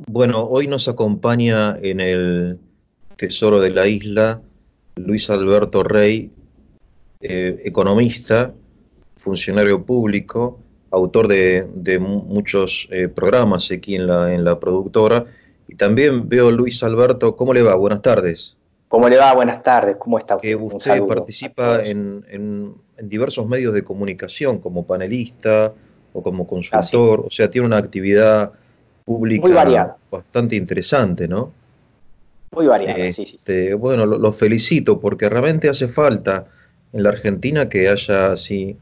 Bueno, hoy nos acompaña en el Tesoro de la Isla Luis Alberto Rey, economista, funcionario público, autor de muchos programas aquí en la productora. Y también veo, Luis Alberto, ¿cómo le va? Buenas tardes. ¿Cómo le va? Buenas tardes. ¿Cómo está Que usted? Un usted saludo a participa todos. en diversos medios de comunicación como panelista o como Así consultor, es. o sea, tiene una actividad Muy pública variada, bastante interesante, ¿no? muy variada, sí, sí, sí. Bueno, lo felicito porque realmente hace falta en la Argentina que haya así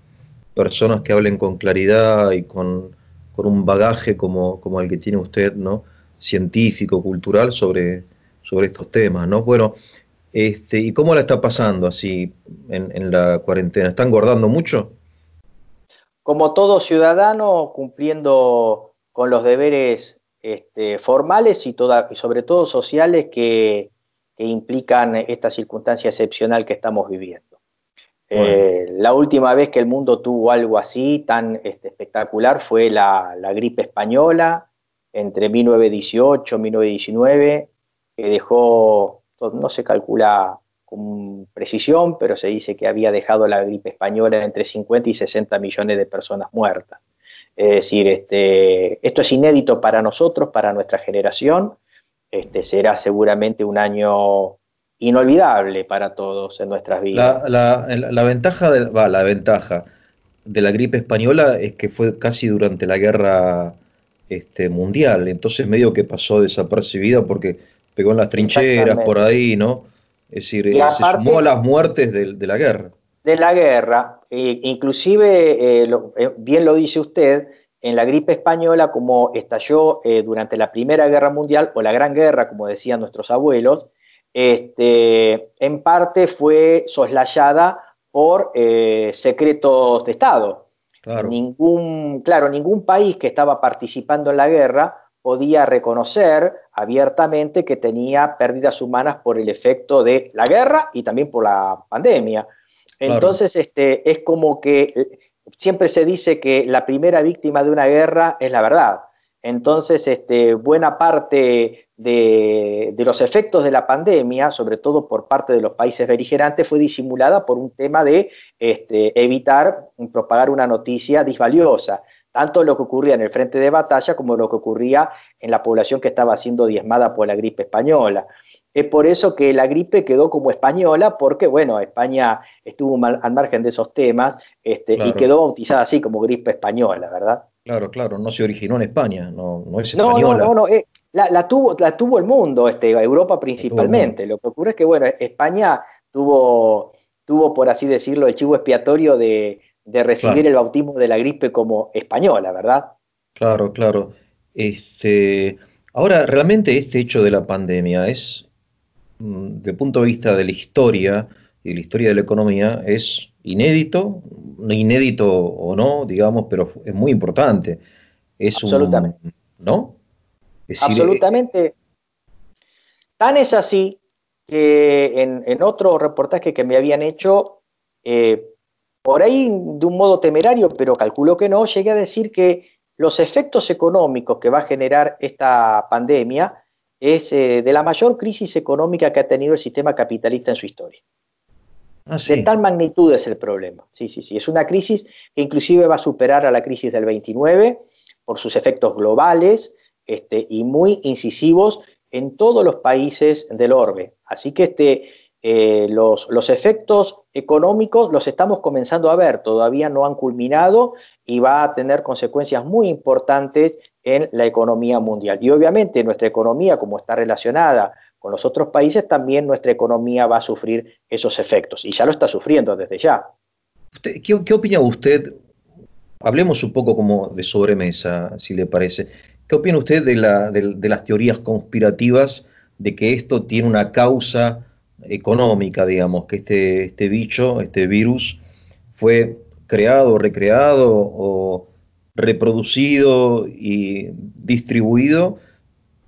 personas que hablen con claridad y con un bagaje como el que tiene usted, ¿no? Científico, cultural sobre estos temas, ¿no? Bueno, ¿y cómo la está pasando así en la cuarentena? ¿Está engordando mucho? Como todo ciudadano, cumpliendo con los deberes formales y sobre todo sociales que implican esta circunstancia excepcional que estamos viviendo. Bueno, La última vez que el mundo tuvo algo así tan espectacular fue la gripe española entre 1918 y 1919, que dejó, no se calcula con precisión, pero se dice que había dejado la gripe española entre 50 y 60 millones de personas muertas. Es decir, esto es inédito para nosotros, para nuestra generación. Será seguramente un año inolvidable para todos en nuestras vidas. la ventaja la ventaja de la gripe española es que fue casi durante la guerra mundial, entonces medio que pasó desapercibida porque pegó en las trincheras por Exactamente. ahí, ¿no? Es decir, Y se sumó a aparte las muertes de la guerra. de la guerra, inclusive, bien lo dice usted, en la gripe española, como estalló durante la Primera Guerra Mundial, o la Gran Guerra, como decían nuestros abuelos, en parte fue soslayada por secretos de Estado. Claro, Claro, ningún país que estaba participando en la guerra podía reconocer abiertamente que tenía pérdidas humanas por el efecto de la guerra y también por la pandemia. claro. Entonces, es como que siempre se dice que la primera víctima de una guerra es la verdad. Entonces, buena parte de los efectos de la pandemia, sobre todo por parte de los países beligerantes, fue disimulada por un tema de evitar propagar una noticia disvaliosa, tanto lo que ocurría en el frente de batalla como lo que ocurría en la población que estaba siendo diezmada por la gripe española. Es por eso que la gripe quedó como española, porque, bueno, España estuvo al margen de esos temas, y Claro, quedó bautizada así como gripe española, ¿verdad? claro, claro. No se originó en España, no, no es No, no, española no, no. La tuvo el mundo, Europa a todo el mundo. principalmente. Lo que ocurre es que, bueno, España tuvo, por así decirlo, el chivo expiatorio de recibir Claro, el bautismo de la gripe como española, ¿verdad? claro, claro. Este, ahora, realmente este hecho de la pandemia es, desde el punto de vista de la historia y de la historia de la economía, es inédito, no inédito o no, digamos, pero es muy importante. Es un, Absolutamente. ¿no? Es decir, Absolutamente. Tan es así que en otro reportaje que me habían hecho, eh, por ahí de un modo temerario, pero calculo que no, llegué a decir que los efectos económicos que va a generar esta pandemia es de la mayor crisis económica que ha tenido el sistema capitalista en su historia. ah, De sí, tal magnitud es el problema. Sí, sí, sí. Es una crisis que inclusive va a superar a la crisis del 29 por sus efectos globales, y muy incisivos en todos los países del orbe. Así que los efectos económicos los estamos comenzando a ver, todavía no han culminado y va a tener consecuencias muy importantes en la economía mundial. Y obviamente nuestra economía, como está relacionada con los otros países, también nuestra economía va a sufrir esos efectos y ya lo está sufriendo desde ya. ¿Qué opina usted? Hablemos un poco como de sobremesa, si le parece. ¿Qué opina usted de las teorías conspirativas de que esto tiene una causa económica, digamos, que este bicho, este virus, fue creado, recreado o reproducido y distribuido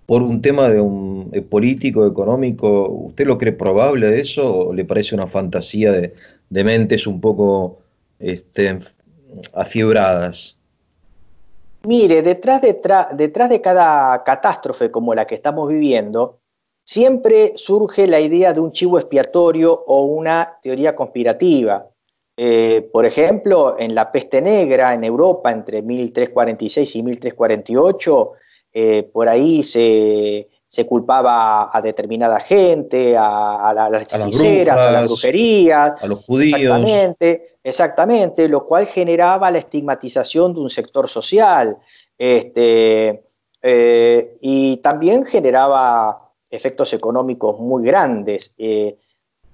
por un tema de un político, económico? ¿Usted lo cree probable eso o le parece una fantasía de mentes un poco este, afiebradas? Mire, detrás de cada catástrofe como la que estamos viviendo, siempre surge la idea de un chivo expiatorio o una teoría conspirativa. Por ejemplo, en la peste negra en Europa entre 1346 y 1348, por ahí se culpaba a determinada gente, a las A las hechiceras, a las brujas, brujerías, a los judíos. exactamente, exactamente, lo cual generaba la estigmatización de un sector social. Este, y también generaba efectos económicos muy grandes.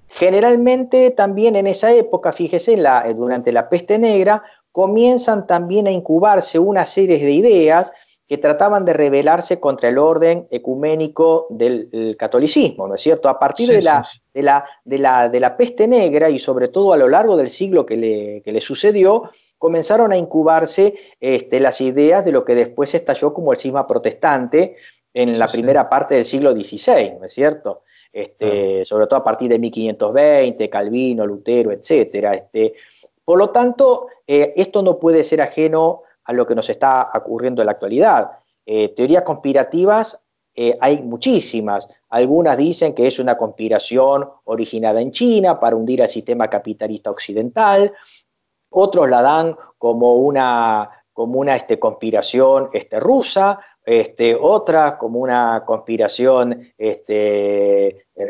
Generalmente también en esa época, fíjese, durante la peste negra, comienzan también a incubarse una serie de ideas que trataban de rebelarse contra el orden ecuménico del catolicismo, ¿no es cierto? A partir Sí, sí, sí. de la peste negra y sobre todo a lo largo del siglo que le sucedió, comenzaron a incubarse las ideas de lo que después estalló como el cisma protestante en Sí, la sí, primera parte del siglo XVI, ¿no es cierto? claro. Sobre todo a partir de 1520, Calvino, Lutero, etcétera. Por lo tanto, esto no puede ser ajeno a lo que nos está ocurriendo en la actualidad. Teorías conspirativas hay muchísimas. Algunas dicen que es una conspiración originada en China para hundir al sistema capitalista occidental. Otros la dan como una conspiración rusa, otra como una conspiración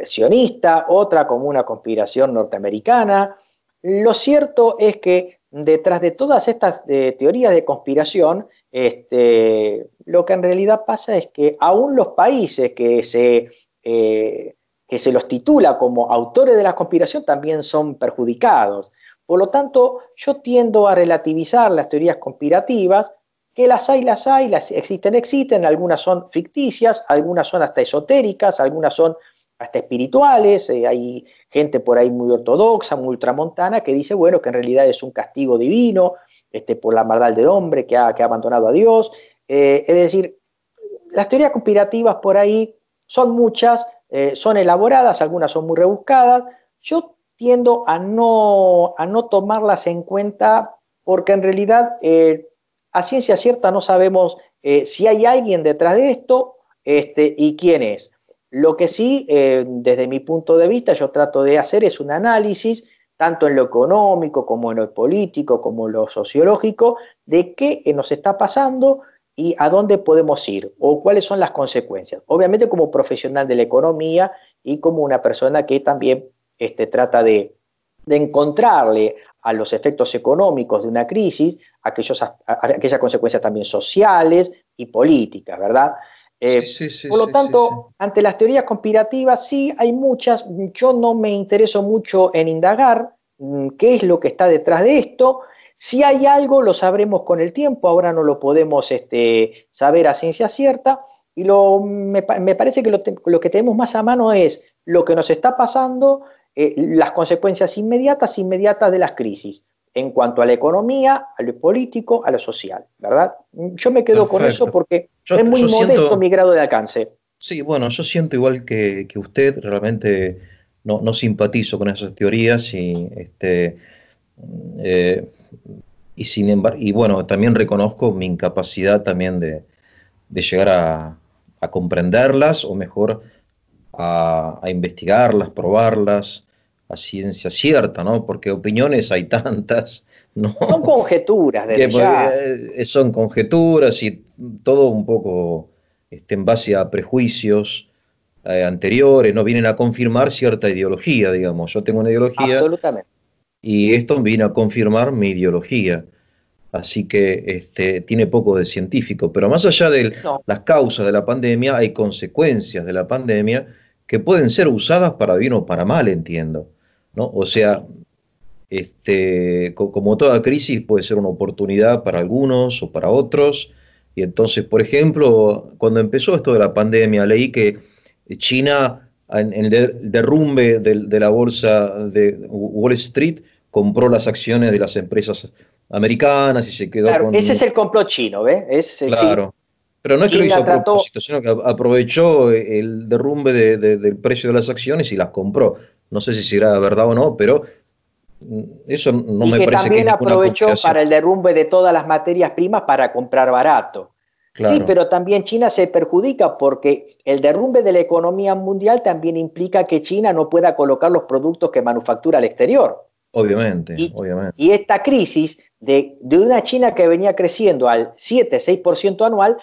sionista, otra como una conspiración norteamericana. Lo cierto es que detrás de todas estas teorías de conspiración, lo que en realidad pasa es que aún los países que se los titula como autores de la conspiración también son perjudicados. Por lo tanto, yo tiendo a relativizar las teorías conspirativas, que las existen, existen, algunas son ficticias, algunas son hasta esotéricas, algunas son hasta espirituales, hay gente por ahí muy ortodoxa, muy ultramontana, que dice, bueno, que en realidad es un castigo divino por la maldad del hombre que ha abandonado a Dios. Es decir, las teorías conspirativas por ahí son muchas, son elaboradas, algunas son muy rebuscadas. Yo tiendo a no tomarlas en cuenta porque en realidad a ciencia cierta no sabemos si hay alguien detrás de esto y quién es. Lo que sí, desde mi punto de vista, yo trato de hacer es un análisis, tanto en lo económico como en lo político, como en lo sociológico, de qué nos está pasando y a dónde podemos ir o cuáles son las consecuencias. Obviamente como profesional de la economía y como una persona que también trata de encontrarle a los efectos económicos de una crisis aquellas consecuencias también sociales y políticas, ¿verdad? Sí, sí, sí, Por lo sí, sí, sí. tanto, ante las teorías conspirativas, sí hay muchas, yo no me intereso mucho en indagar qué es lo que está detrás de esto. Si hay algo, lo sabremos con el tiempo, ahora no lo podemos saber a ciencia cierta, y me parece que lo que tenemos más a mano es lo que nos está pasando, las consecuencias inmediatas de las crisis, en cuanto a la economía, a lo político, a lo social, ¿verdad? Yo me quedo con eso Perfecto. porque es muy Yo modesto siento, mi grado de alcance. sí, bueno, yo siento igual que usted, realmente no simpatizo con esas teorías eh, y sin embargo, y bueno, también reconozco mi incapacidad también de llegar a comprenderlas o mejor a investigarlas, probarlas a ciencia cierta, ¿no? Porque opiniones hay tantas, ¿no? Son conjeturas Que desde ya. son conjeturas y todo un poco en base a prejuicios anteriores, no vienen a confirmar cierta ideología, digamos. Yo tengo una ideología Absolutamente. y esto viene a confirmar mi ideología. Así que tiene poco de científico, pero más allá de No, las causas de la pandemia, hay consecuencias de la pandemia que pueden ser usadas para bien o para mal, entiendo, ¿no? O sea, así. como toda crisis puede ser una oportunidad para algunos o para otros. Y entonces, por ejemplo, cuando empezó esto de la pandemia, leí que China, en el derrumbe de la bolsa de Wall Street, compró las acciones de las empresas americanas y se quedó Claro, ese es con... el complot chino, ¿ves? Sí, Claro. Pero no es que lo hizo China a trató, propósito, sino que aprovechó el derrumbe del precio de las acciones y las compró. No sé si será verdad o no, pero Eso no Y me que parece que es también ninguna aprovechó conspiración. para el derrumbe de todas las materias primas para comprar barato. Sí, Claro, pero también China se perjudica porque el derrumbe de la economía mundial también implica que China no pueda colocar los productos que manufactura al exterior. obviamente, Y, obviamente. y esta crisis de una China que venía creciendo al 7-6% anual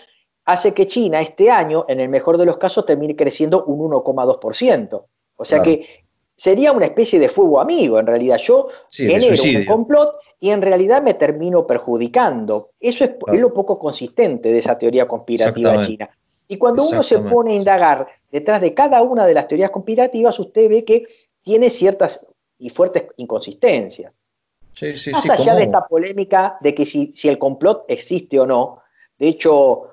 hace que China este año, en el mejor de los casos, termine creciendo un 1,2%. O sea Claro. que sería una especie de fuego amigo. En realidad yo Sí, de genero un suicidio. complot y en realidad me termino perjudicando. Eso es Claro. lo poco consistente de esa teoría conspirativa Exactamente, china. Y cuando uno se exactamente. pone a Sí. indagar detrás de cada una de las teorías conspirativas, usted ve que tiene ciertas y fuertes inconsistencias. Sí, sí, Más sí, allá de como, esta polémica de que si el complot existe o no, de hecho,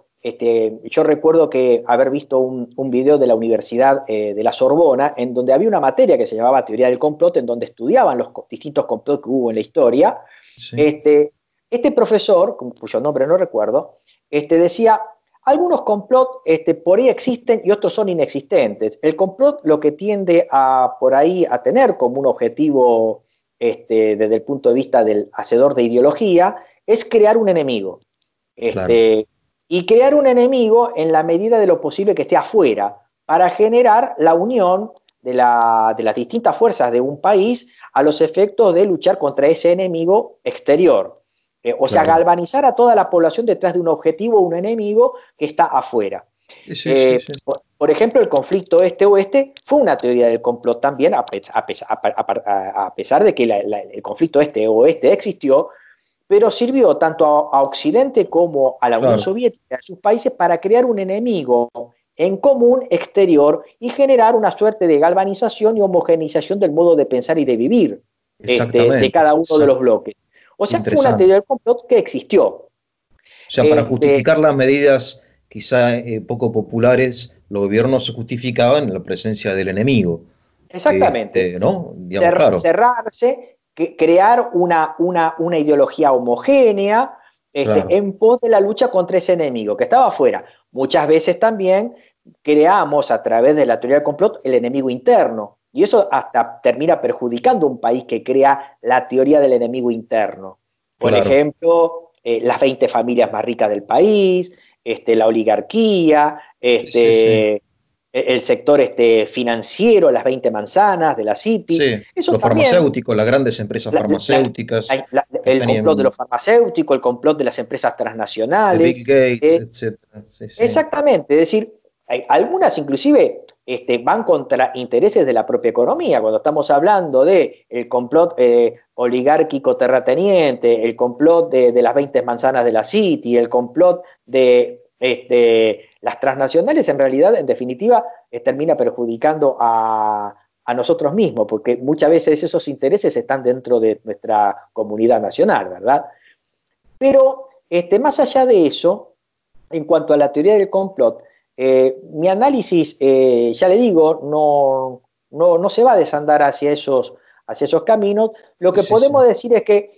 yo recuerdo que haber visto un video de la Universidad de la Sorbona, en donde había una materia que se llamaba Teoría del Complot, en donde estudiaban los distintos complots que hubo en la historia. sí, Este profesor, cuyo nombre no recuerdo, decía, algunos complots por ahí existen y otros son inexistentes. El complot lo que tiende a por ahí a tener como un objetivo desde el punto de vista del hacedor de ideología, es crear un enemigo. claro, Y crear un enemigo en la medida de lo posible que esté afuera, para generar la unión de las distintas fuerzas de un país a los efectos de luchar contra ese enemigo exterior. O sea, claro. galvanizar a toda la población detrás de un objetivo, un enemigo que está afuera. Sí, sí, sí, sí. Por ejemplo, el conflicto este-oeste fue una teoría del complot también, a pesar de que el conflicto este-oeste existió, pero sirvió tanto a Occidente como a la Unión Claro, Soviética, a sus países, para crear un enemigo en común exterior y generar una suerte de galvanización y homogeneización del modo de pensar y de vivir de exactamente. cada uno de los bloques. O sea, fue una Interesante. teoría del complot que existió. O sea, para Este, justificar las medidas quizá poco populares, los gobiernos se justificaban en la presencia del enemigo, que Exactamente. ¿no? Digamos, claro, Cerrarse, crear una ideología homogénea claro, en pos de la lucha contra ese enemigo que estaba afuera. Muchas veces también creamos a través de la teoría del complot el enemigo interno. Y eso hasta termina perjudicando a un país que crea la teoría del enemigo interno. Por claro. ejemplo, las 20 familias más ricas del país, la oligarquía, Sí, sí, sí. el sector financiero, las 20 manzanas de la City. Sí, Eso los también, farmacéuticos, las grandes empresas farmacéuticas que el están complot de en los farmacéuticos, el complot de las empresas de transnacionales. Bill Gates, eh, etcétera. Sí, sí. Exactamente, es decir, algunas inclusive van contra intereses de la propia economía. Cuando estamos hablando de el complot oligárquico terrateniente, el complot de las 20 manzanas de la City, el complot de las transnacionales, en realidad, en definitiva, termina perjudicando a nosotros mismos, porque muchas veces esos intereses están dentro de nuestra comunidad nacional, ¿verdad? Pero más allá de eso, en cuanto a la teoría del complot, mi análisis, ya le digo, no se va a desandar hacia esos caminos. Lo Sí, que sí, sí. podemos decir es que,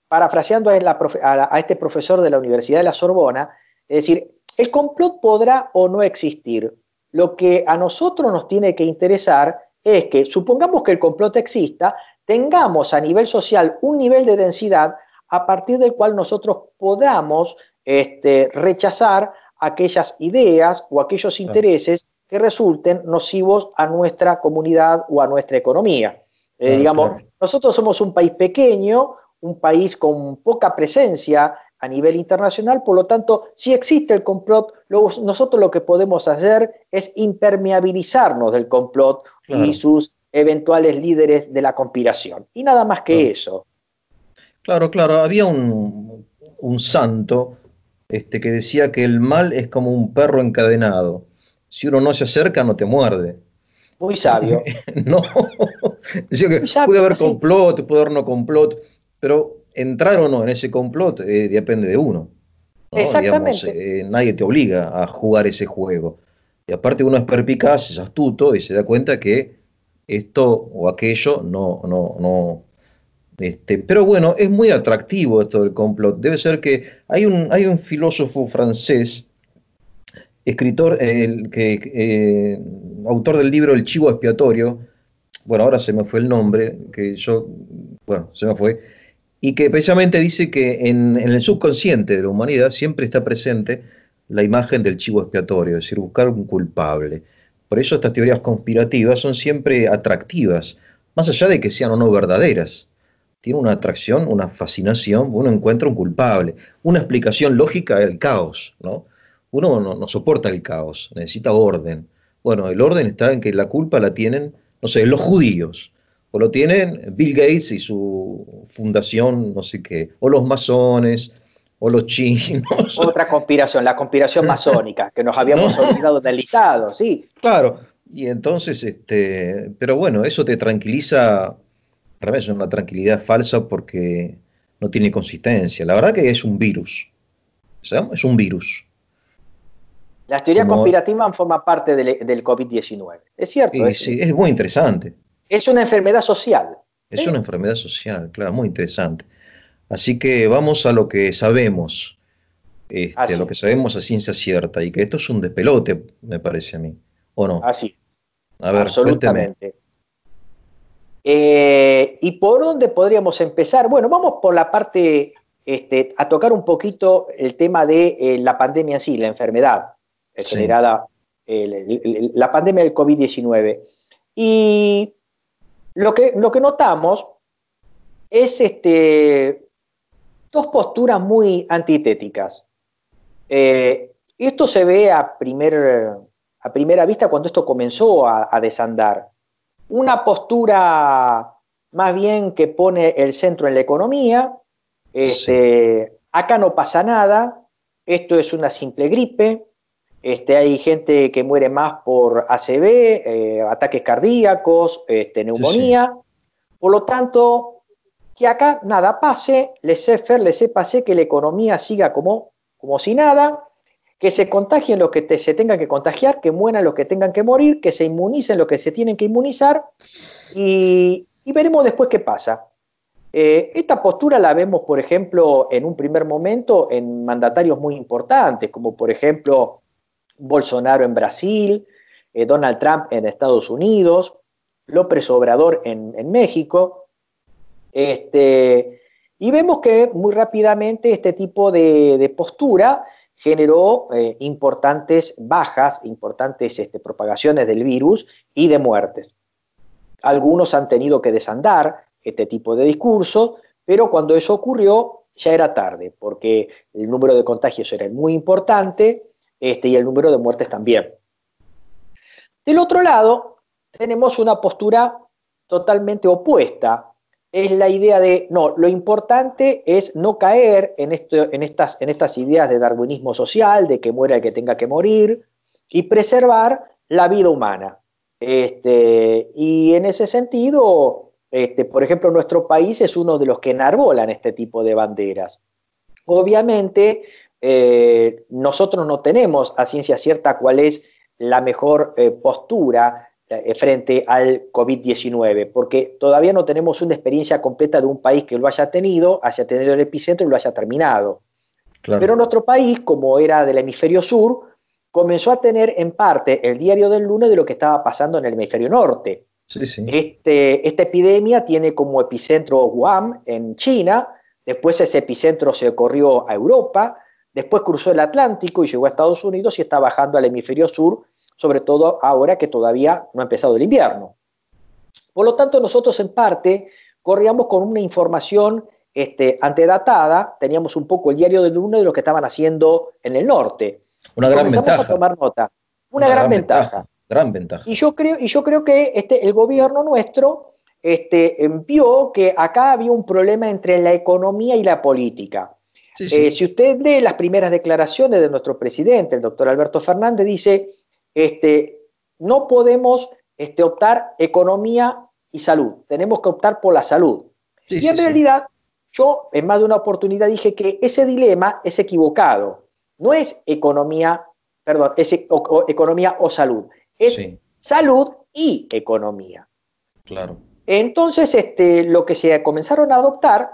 parafraseando a este profesor de la Universidad de la Sorbona, es decir, el complot podrá o no existir. Lo que a nosotros nos tiene que interesar es que, supongamos que el complot exista, tengamos a nivel social un nivel de densidad a partir del cual nosotros podamos rechazar aquellas ideas o aquellos Claro, intereses que resulten nocivos a nuestra comunidad o a nuestra economía. claro, Digamos, claro. nosotros somos un país pequeño, un país con poca presencia a nivel internacional, por lo tanto, si existe el complot, nosotros lo que podemos hacer es impermeabilizarnos del complot y Claro, sus eventuales líderes de la conspiración. Y nada más que claro. eso. Claro, claro. Había un santo que decía que el mal es como un perro encadenado. Si uno no se acerca, no te muerde. Muy sabio, No, decía que muy puede sabio, es haber así. complot, puede haber no complot, pero entrar o no en ese complot depende de uno, ¿no? Digamos, Exactamente. nadie te obliga a jugar ese juego. Y aparte uno es perpicaz, es astuto y se da cuenta que esto o aquello no. Pero bueno, es muy atractivo esto del complot. Debe ser que hay un filósofo francés, escritor, autor del libro El Chivo Expiatorio. Bueno, ahora se me fue el nombre, que yo bueno, se me fue, y que precisamente dice que en el subconsciente de la humanidad siempre está presente la imagen del chivo expiatorio, es decir, buscar un culpable. Por eso estas teorías conspirativas son siempre atractivas, más allá de que sean o no verdaderas. Tiene una atracción, una fascinación, uno encuentra un culpable, una explicación lógica del caos, ¿no? Uno no soporta el caos, necesita orden. Bueno, el orden está en que la culpa la tienen, no sé, los judíos, o lo tienen Bill Gates y su fundación, no sé qué, o los masones, o los chinos. Otra conspiración, la conspiración masónica, que nos ¿No? habíamos olvidado del listado, sí. Claro. Y entonces, pero bueno, eso te tranquiliza, realmente es una tranquilidad falsa porque no tiene consistencia. La verdad que es un virus, ¿sabes? Es un virus. Las teorías Como, conspirativas forman parte del COVID-19. Es cierto, y sí, es muy interesante. es una enfermedad social. Es una ¿Sí? enfermedad social, claro, muy interesante. Así que vamos a lo que sabemos, a lo Así, que sabemos a ciencia cierta, y que esto es un despelote, me parece a mí. ¿O no? así, A ver, cuénteme. absolutamente. ¿Y por dónde podríamos empezar? Bueno, vamos por la parte, a tocar un poquito el tema de la pandemia en sí, la enfermedad Sí, generada, la pandemia del COVID-19. Y lo que notamos es dos posturas muy antitéticas. Esto se ve a primera vista cuando esto comenzó a desandar. Una postura más bien que pone el centro en la economía, sí, acá no pasa nada, esto es una simple gripe, hay gente que muere más por ACV, ataques cardíacos, sí, sí, neumonía, por lo tanto, que acá nada pase, laissez-faire, laissez-passer, que la economía siga como si nada, que se contagien los que se tengan que contagiar, que mueran los que tengan que morir, que se inmunicen los que se tienen que inmunizar y veremos después qué pasa. Esta postura la vemos, por ejemplo, en un primer momento en mandatarios muy importantes, como por ejemplo Bolsonaro en Brasil, Donald Trump en Estados Unidos, López Obrador en México. Y vemos que muy rápidamente este tipo de postura generó importantes bajas, importantes propagaciones del virus y de muertes. Algunos han tenido que desandar este tipo de discursos, pero cuando eso ocurrió ya era tarde, porque el número de contagios era muy importante y el número de muertes también. Del otro lado, tenemos una postura totalmente opuesta. Es la idea de, no, lo importante es no caer en estas ideas de darwinismo social, de que muera el que tenga que morir, y preservar la vida humana. Y en ese sentido, por ejemplo, nuestro país es uno de los que enarbolan este tipo de banderas. Obviamente, nosotros no tenemos a ciencia cierta cuál es la mejor postura frente al COVID-19, porque todavía no tenemos una experiencia completa de un país que lo haya tenido el epicentro y lo haya terminado. claro. Pero nuestro país, como era del hemisferio sur, comenzó a tener en parte el diario del lunes de lo que estaba pasando en el hemisferio norte. Sí, sí, Esta epidemia tiene como epicentro Wuhan, en China, después ese epicentro se corrió a Europa, después cruzó el Atlántico y llegó a Estados Unidos y está bajando al hemisferio sur, sobre todo ahora que todavía no ha empezado el invierno. Por lo tanto, nosotros en parte corríamos con una información antedatada, teníamos un poco el diario del lunes de lo que estaban haciendo en el norte una y gran comenzamos a ventaja, tomar nota. Una una gran gran ventaja. ventaja, gran ventaja. Y yo creo que el gobierno nuestro vio que acá había un problema entre la economía y la política. Sí, sí, Si usted lee las primeras declaraciones de nuestro presidente, el doctor Alberto Fernández, dice, no podemos optar economía y salud, tenemos que optar por la salud. sí, Y sí, en sí, realidad, yo en más de una oportunidad dije que ese dilema es equivocado. No es economía, perdón, es economía o salud, es sí, salud y economía. claro. Entonces, lo que se comenzaron a adoptar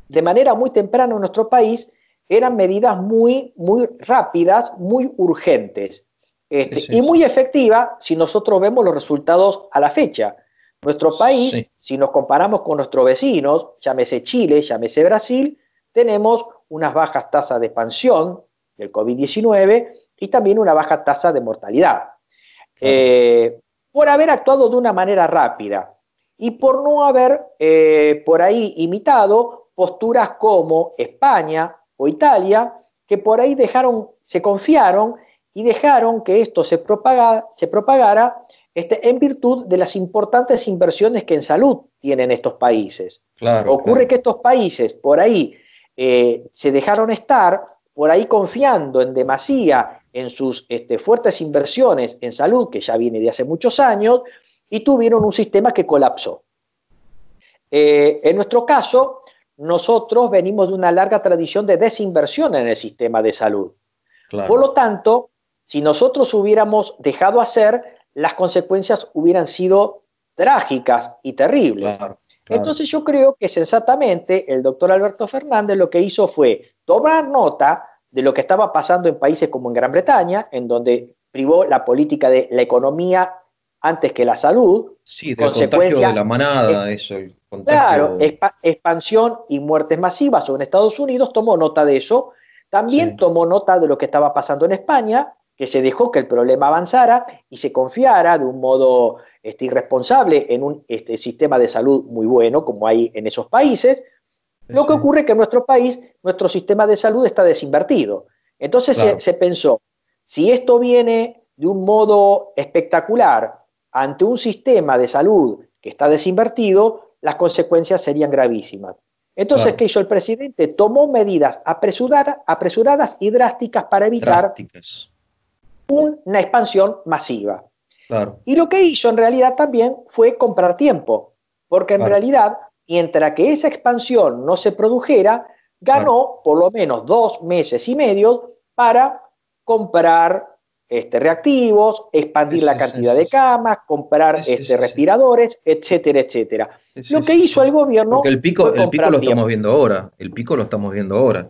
de manera muy temprana en nuestro país eran medidas muy, muy rápidas, muy urgentes Sí, sí, y sí, muy efectivas si nosotros vemos los resultados a la fecha. Nuestro país, Sí, si nos comparamos con nuestros vecinos, llámese Chile, llámese Brasil, tenemos unas bajas tasas de expansión del COVID-19 y también una baja tasa de mortalidad. claro. Por haber actuado de una manera rápida y por no haber por ahí imitado posturas como España o Italia, que por ahí se confiaron y dejaron que esto se propagara en virtud de las importantes inversiones que en salud tienen estos países. Claro, Ocurre claro. que estos países por ahí se dejaron estar, por ahí confiando en demasía en sus fuertes inversiones en salud, que ya viene de hace muchos años, y tuvieron un sistema que colapsó. En nuestro caso, nosotros venimos de una larga tradición de desinversión en el sistema de salud. Por Claro, lo tanto, si nosotros hubiéramos dejado hacer, las consecuencias hubieran sido trágicas y terribles. claro, claro. Entonces yo creo que sensatamente el doctor Alberto Fernández lo que hizo fue tomar nota de lo que estaba pasando en países como en Gran Bretaña, en donde privó la política de la economía antes que la salud, Sí, del contagio de consecuencia, la manada, eso, el claro, contagio. expansión y muertes masivas en Estados Unidos, tomó nota de eso. También Sí, tomó nota de lo que estaba pasando en España, que se dejó que el problema avanzara y se confiara de un modo irresponsable en un sistema de salud muy bueno como hay en esos países. sí, Lo que sí, ocurre es que en nuestro país, nuestro sistema de salud está desinvertido. Entonces claro, se pensó, si esto viene de un modo espectacular ante un sistema de salud que está desinvertido, las consecuencias serían gravísimas. Entonces, claro. ¿qué hizo el presidente? Tomó medidas apresuradas y drásticas para evitar Drásticas, una expansión masiva. claro, Y lo que hizo en realidad también fue comprar tiempo, porque en claro, realidad, mientras que esa expansión no se produjera, claro. ganó por lo menos 2 meses y medio para comprar reactivos, Sí, expandir la sí, sí, cantidad sí, de sí. camas, Sí, comprar sí, sí, sí. respiradores, etcétera, etcétera. Sí, sí, Lo que sí, hizo sí. el Porque gobierno fue el pico comprar lo estamos tiempo. viendo ahora. El pico lo estamos viendo ahora.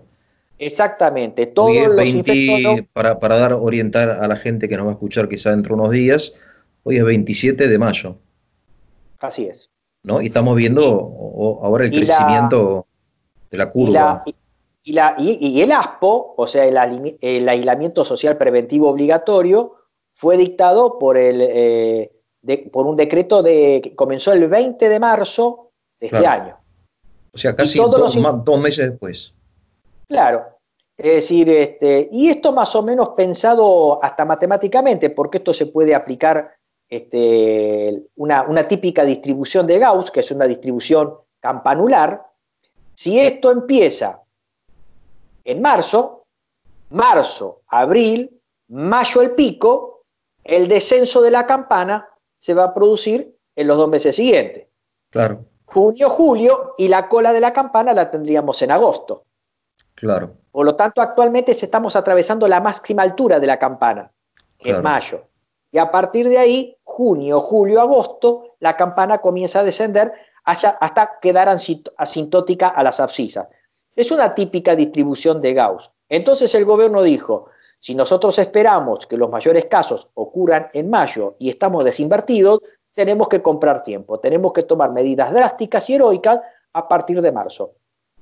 Exactamente, Hoy todos es los infectólogos, 20, para dar, orientar a la gente que nos va a escuchar quizá dentro de unos días, hoy es 27 de mayo, así es. ¿no? Y estamos viendo Y, ahora el y la, crecimiento de la y, la, curva. y el ASPO, o sea, el aislamiento social preventivo obligatorio, fue dictado por un decreto que comenzó el 20 de marzo de este Claro. año. O sea, Y casi todos los, 2 meses después. claro, es decir, y esto más o menos pensado hasta matemáticamente, porque esto se puede aplicar una típica distribución de Gauss, que es una distribución campanular. Si esto empieza en marzo, abril, mayo el pico, el descenso de la campana se va a producir en los 2 meses siguientes. Claro, Junio, julio, y la cola de la campana la tendríamos en agosto. claro, Por lo tanto, actualmente estamos atravesando la máxima altura de la campana, que es claro. mayo. Y a partir de ahí, junio, julio, agosto, la campana comienza a descender hasta quedar asintótica a las abscisas. Es una típica distribución de Gauss. Entonces el gobierno dijo, si nosotros esperamos que los mayores casos ocurran en mayo y estamos desinvertidos, tenemos que comprar tiempo, tenemos que tomar medidas drásticas y heroicas a partir de marzo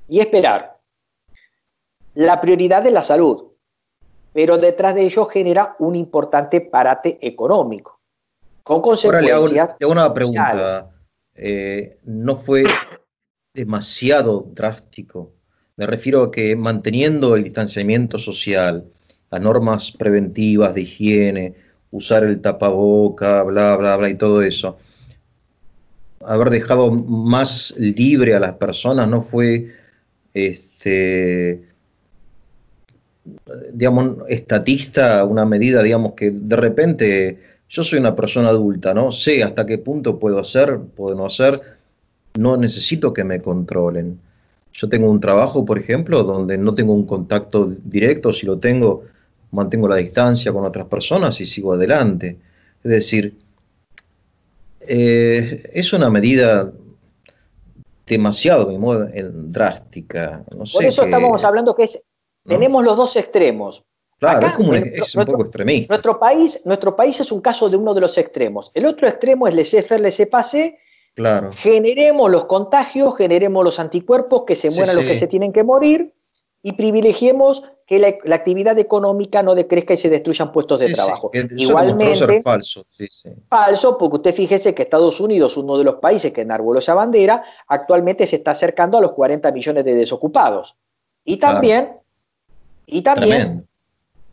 y esperar. La prioridad es la salud, pero detrás de ello genera un importante parate económico, con Ahora consecuencias le hago una sociales. pregunta. ¿No fue demasiado drástico? Me refiero a que manteniendo el distanciamiento social, las normas preventivas de higiene, usar el tapaboca, bla, bla, bla y todo eso, haber dejado más libre a las personas no fue, este, digamos, estatista, una medida, digamos, que de repente yo soy una persona adulta, ¿no? Sé hasta qué punto puedo hacer, puedo no hacer, no necesito que me controlen. Yo tengo un trabajo, por ejemplo, donde no tengo un contacto directo, si lo tengo, mantengo la distancia con otras personas y sigo adelante. Es decir, es una medida demasiado, a mi modo, drástica. No Por sé eso estábamos qué, hablando que ¿no? tenemos los dos extremos. Claro, es Acá, como es un poco extremista. nuestro país es un caso de uno de los extremos. El otro extremo es laissez-faire, laissez-passer, claro. Generemos los contagios, generemos los anticuerpos, que se Sí, mueran los que se sí. tienen que morir y privilegiemos que la actividad económica no decrezca y se destruyan puestos de Sí, sí. trabajo. Eso demostró ser Igualmente, falso. Sí, sí. falso, porque usted fíjese que Estados Unidos, uno de los países que enarboló esa bandera, actualmente se está acercando a los 40 millones de desocupados. Y Claro. también, y también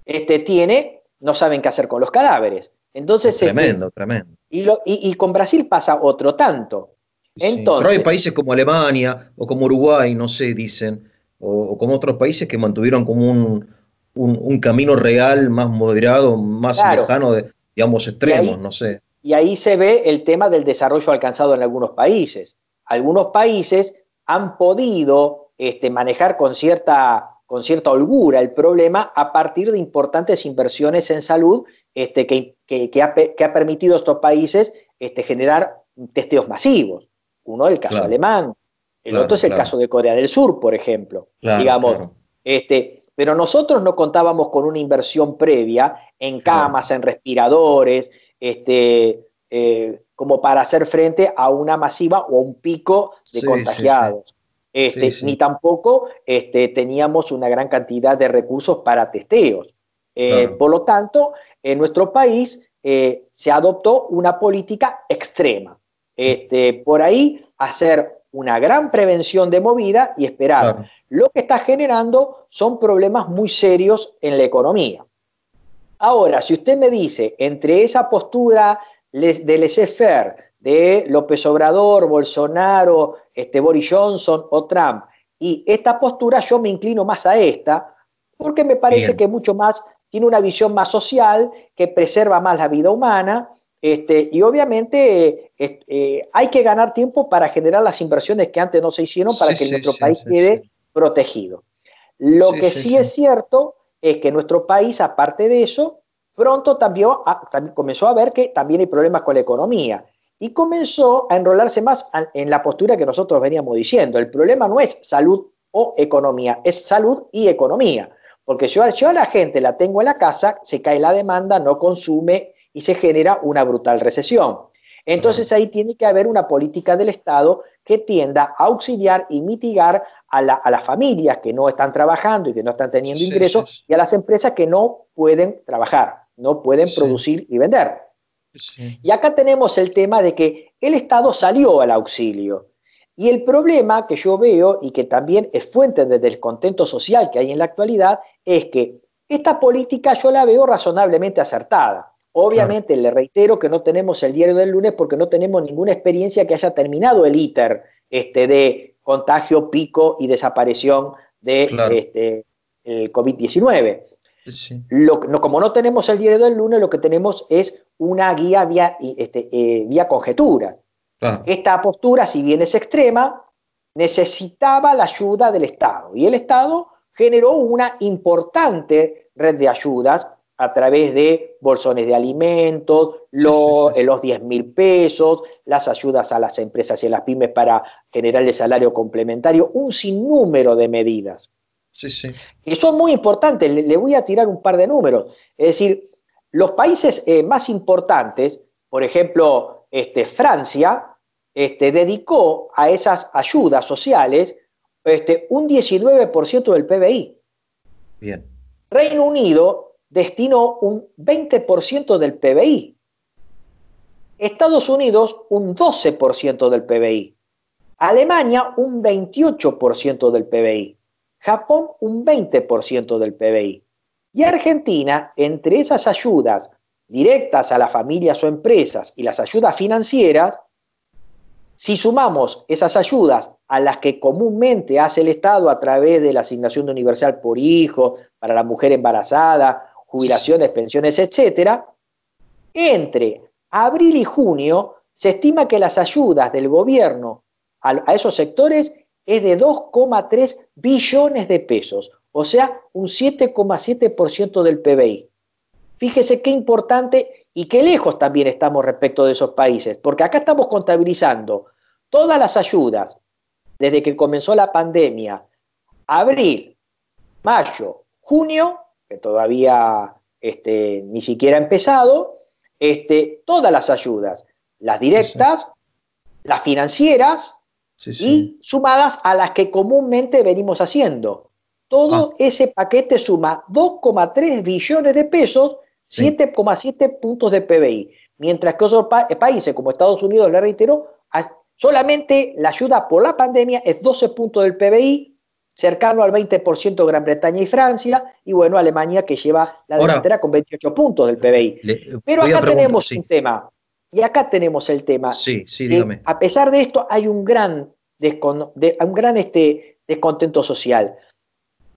Tremendo. no saben qué hacer con los cadáveres. Es Entonces, tremendo, tremendo. y con Brasil pasa otro tanto. Sí, pero hay Entonces, países como Alemania o como Uruguay, no sé, dicen, o como otros países que mantuvieron como un camino real más moderado, más claro, lejano de, digamos, y extremos, ahí, no sé. y ahí se ve el tema del desarrollo alcanzado en algunos países. Algunos países han podido manejar con cierta holgura el problema a partir de importantes inversiones en salud que ha permitido a estos países generar testeos masivos. Uno es el caso Claro, alemán, el otro claro, es el claro, caso de Corea del Sur, por ejemplo. claro, Digamos, claro, pero nosotros no contábamos con una inversión previa en claro. camas, en respiradores, como para hacer frente a una masiva o a un pico de Sí, sí, sí, contagiados. sí, Ni sí, tampoco teníamos una gran cantidad de recursos para testeos. claro. Por lo tanto, en nuestro país se adoptó una política extrema. Sí, Por ahí hacer una gran prevención de movida y esperar. claro, Lo que está generando son problemas muy serios en la economía. Ahora, si usted me dice, entre esa postura de laissez-faire de López Obrador, Bolsonaro, Boris Johnson o Trump, y esta postura, yo me inclino más a esta, porque me parece bien. que mucho más, tiene una visión más social, que preserva más la vida humana, y obviamente hay que ganar tiempo para generar las inversiones que antes no se hicieron para Sí, que sí, nuestro sí, país sí, sí, quede protegido. Lo sí, que sí, sí es sí, cierto es que nuestro país, aparte de eso, pronto también comenzó a ver que también hay problemas con la economía y comenzó a enrolarse más en la postura que nosotros veníamos diciendo. El problema no es salud o economía, es salud y economía. Porque yo a la gente la tengo en la casa, se cae la demanda, no consume y se genera una brutal recesión. claro. Entonces ahí tiene que haber una política del Estado que tienda a auxiliar y mitigar a las familias que no están trabajando y que no están Sí, teniendo sí, sí, ingresos y a las empresas que no pueden trabajar, no pueden sí, producir y vender. sí, Y acá tenemos el tema de que el Estado salió al auxilio. Y el problema que yo veo y que también es fuente del descontento social que hay en la actualidad es que esta política yo la veo razonablemente acertada. claro. Obviamente le reitero que no tenemos el diario del lunes porque no tenemos ninguna experiencia que haya terminado el ITER de contagio, pico y desaparición de Claro, el COVID-19. sí, sí, Como no tenemos el diario del lunes, lo que tenemos es una guía vía conjetura. claro, Esta postura, si bien es extrema, necesitaba la ayuda del Estado. Y el Estado generó una importante red de ayudas a través de bolsones de alimentos, sí, sí, sí, sí, los 10.000 pesos, las ayudas a las empresas y a las pymes para generar el salario complementario, un sinnúmero de medidas sí, sí, que son muy importantes. Le voy a tirar un par de números. Es decir, los países más importantes, por ejemplo, Francia, dedicó a esas ayudas sociales un 19% del PBI. bien, Reino Unido destinó un 20% del PBI. Estados Unidos un 12% del PBI. Alemania un 28% del PBI. Japón un 20% del PBI. Y Argentina, entre esas ayudas directas a las familias o empresas y las ayudas financieras, si sumamos esas ayudas a las que comúnmente hace el Estado a través de la asignación de universal por hijo, para la mujer embarazada, sí, sí, jubilaciones, pensiones, etcétera, entre abril y junio se estima que las ayudas del gobierno a esos sectores es de 2,3 billones de pesos, o sea, un 7,7% del PBI. Fíjese qué importante y qué lejos también estamos respecto de esos países, porque acá estamos contabilizando todas las ayudas desde que comenzó la pandemia, abril, mayo, junio, que todavía ni siquiera ha empezado, todas las ayudas, las sí, sí, directas, las financieras Sí, sí. y sumadas a las que comúnmente venimos haciendo. Ah, Todo ese paquete suma 2,3 billones de pesos, sí. 7,7 puntos de PBI, mientras que otros países como Estados Unidos, le reitero, solamente la ayuda por la pandemia es 12 puntos del PBI, cercano al 20% Gran Bretaña y Francia, y bueno, Alemania que lleva la Ahora, delantera con 28 puntos del PBI. Pero voy a acá preguntar, tenemos un sí, tema, y acá tenemos el tema, sí, sí, que dígame. a pesar de esto hay un gran, descontento social.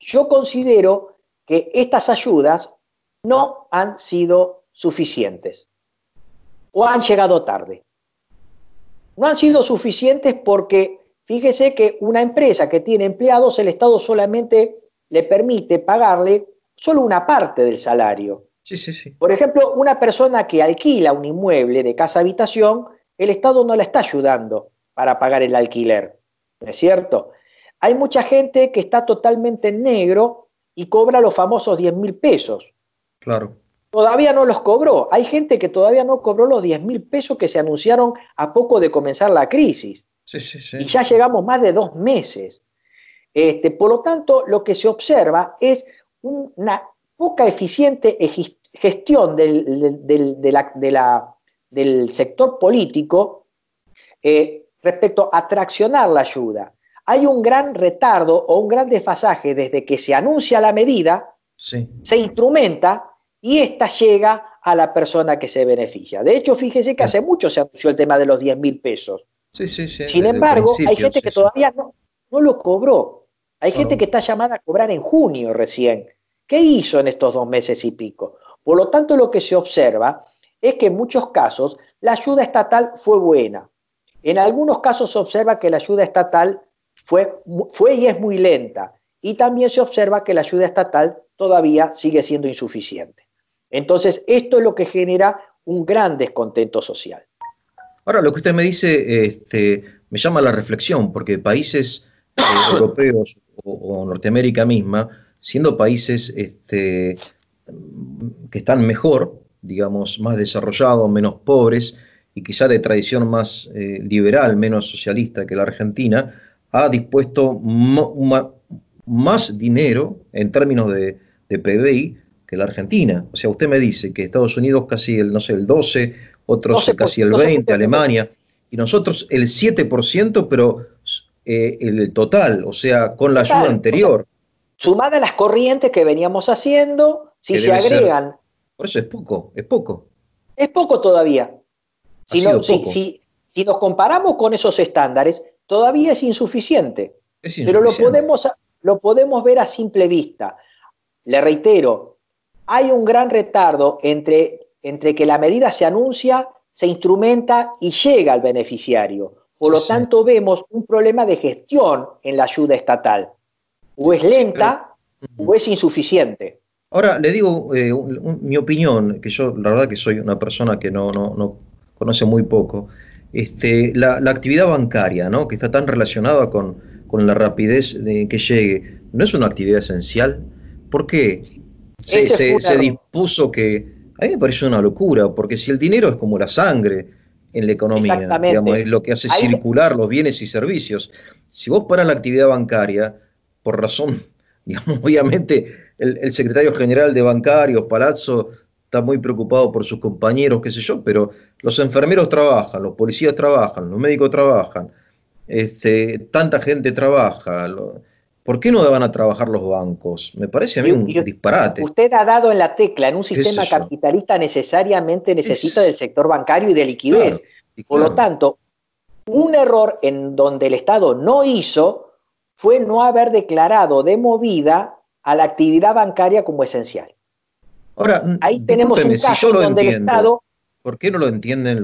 Yo considero que estas ayudas no han sido suficientes o han llegado tarde. No han sido suficientes porque fíjese que una empresa que tiene empleados, el Estado solamente le permite pagarle solo una parte del salario. Sí, sí, sí. Por ejemplo, una persona que alquila un inmueble de casa-habitación, el Estado no la está ayudando para pagar el alquiler, ¿no es cierto? Hay mucha gente que está totalmente en negro y cobra los famosos 10.000 pesos. Claro. Todavía no los cobró. Hay gente que todavía no cobró los 10.000 pesos que se anunciaron a poco de comenzar la crisis. Sí, sí, Y sí. ya llegamos más de 2 meses. Por lo tanto, lo que se observa es una poca eficiente gestión del sector político respecto a traccionar la ayuda. Hay un gran retardo o un gran desfasaje desde que se anuncia la medida, Sí. se instrumenta y esta llega a la persona que se beneficia. De hecho, fíjese que Bien. hace mucho se anunció el tema de los 10.000 pesos. Sí, sí, sí, Sin desde el embargo, hay principio, gente sí, que sí. todavía no lo cobró. Hay gente Claro. que está llamada a cobrar en junio recién. ¿Qué hizo en estos 2 meses y pico? Por lo tanto, lo que se observa es que en muchos casos la ayuda estatal fue buena. En algunos casos se observa que la ayuda estatal fue y es muy lenta. Y también se observa que la ayuda estatal todavía sigue siendo insuficiente. Entonces, esto es lo que genera un gran descontento social. Ahora, lo que usted me dice, me llama a la reflexión, porque países europeos o Norteamérica misma, siendo países que están mejor, digamos, más desarrollados, menos pobres y quizá de tradición más liberal, menos socialista que la Argentina, ha dispuesto más dinero en términos de PBI que la Argentina. O sea, usted me dice que Estados Unidos casi el, no sé, el 12, otros 12, casi el 12 20, puntos de PBI. Alemania, y nosotros el 7%, pero el total, o sea, con la ayuda Total, o sea, anterior, sumada a las corrientes que veníamos haciendo, si que se debe ser, agregan, por eso es poco, es poco, es poco todavía. ha Si, no, sido si, poco, si, si nos comparamos con esos estándares, todavía es insuficiente, es pero insuficiente. lo podemos ver a simple vista. Le reitero, hay un gran retardo entre que la medida se anuncia, se instrumenta y llega al beneficiario. Por Sí, lo sí, tanto, vemos un problema de gestión en la ayuda estatal. O es sí, pero... lenta o es insuficiente. Ahora, le digo mi opinión, que yo la verdad que soy una persona que no conoce muy poco, la actividad bancaria, ¿no? Que está tan relacionada con la rapidez de que llegue, ¿no es una actividad esencial? ¿Por qué Ese fue un se error. dispuso que... A mí me parece una locura, porque si el dinero es como la sangre en la economía, digamos, es Exactamente. lo que hace Ahí, circular los bienes y servicios. Si vos paras la actividad bancaria, por razón, digamos, obviamente el secretario general de Bancarios, Palazzo, está muy preocupado por sus compañeros, qué sé yo, pero los enfermeros trabajan, los policías trabajan, los médicos trabajan, tanta gente trabaja. ¿Por qué no van a trabajar los bancos? Me parece a mí un y disparate. usted ha dado en la tecla, en un ¿Qué es sistema eso? capitalista necesariamente necesita del Es, sector bancario y de claro, liquidez. y Por lo claro. tanto, un error en donde el Estado no hizo fue no haber declarado de movida a la actividad bancaria como esencial. Ahora, Ahí tenemos un discúlpeme, si caso yo en lo donde el entiendo, Estado, ¿por qué no lo entienden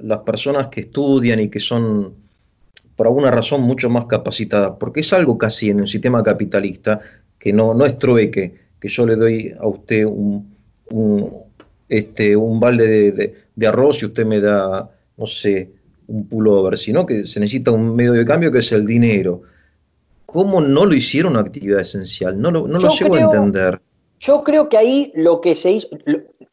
las personas que estudian y que son por alguna razón mucho más capacitadas? Porque es algo casi en un sistema capitalista que no es trueque, que yo le doy a usted un, un balde de arroz y usted me da, no sé, un pullover, sino que se necesita un medio de cambio que es el dinero. ¿Cómo no lo hicieron una actividad esencial? No lo yo llego a creo, entender. yo creo que ahí lo que se hizo,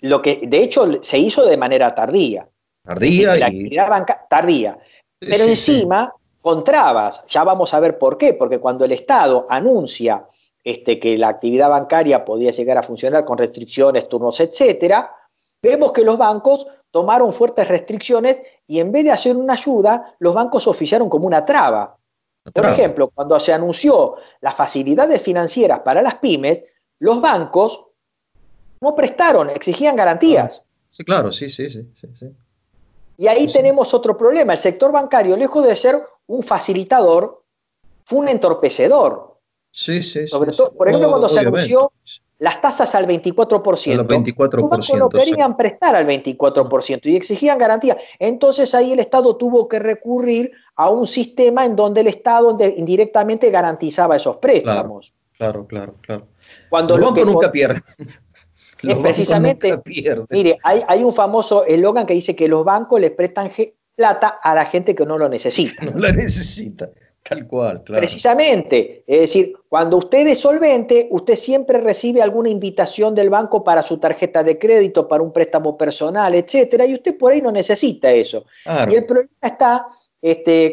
lo que de hecho se hizo de manera tardía. Es decir, Ardía que la y... actividad bancaria tardía. Sí, Pero sí, sí. encima, con trabas, ya vamos a ver por qué, porque cuando el Estado anuncia que la actividad bancaria podía llegar a funcionar con restricciones, turnos, etcétera, vemos que los bancos tomaron fuertes restricciones y en vez de hacer una ayuda, los bancos oficiaron como una traba. La Por traba. ejemplo, cuando se anunció las facilidades financieras para las pymes, los bancos no prestaron, exigían Claro. garantías. Sí, claro, sí, sí, sí, sí, sí. Y Sí, ahí sí. tenemos otro problema. El sector bancario, lejos de ser un facilitador, fue un entorpecedor. Sí, sí, Sobre sí, sí. todo, por ejemplo, cuando se Obviamente. anunció las tasas al A los 24%, los bancos no 24%, sí. querían prestar al 24% y exigían garantía. Entonces ahí el Estado tuvo que recurrir a un sistema en donde el Estado indirectamente garantizaba esos Claro, préstamos. claro, claro, claro. Cuando Los lo bancos que nunca pierden. es Los bancos nunca precisamente, pierden. mire, hay un famoso eslogan que dice que los bancos les prestan plata a la gente que no lo necesita. No la necesita. Tal cual, claro. Precisamente, es decir, cuando usted es solvente, usted siempre recibe alguna invitación del banco para su tarjeta de crédito, para un préstamo personal, etcétera, y usted por ahí no necesita eso. Y el Claro. problema está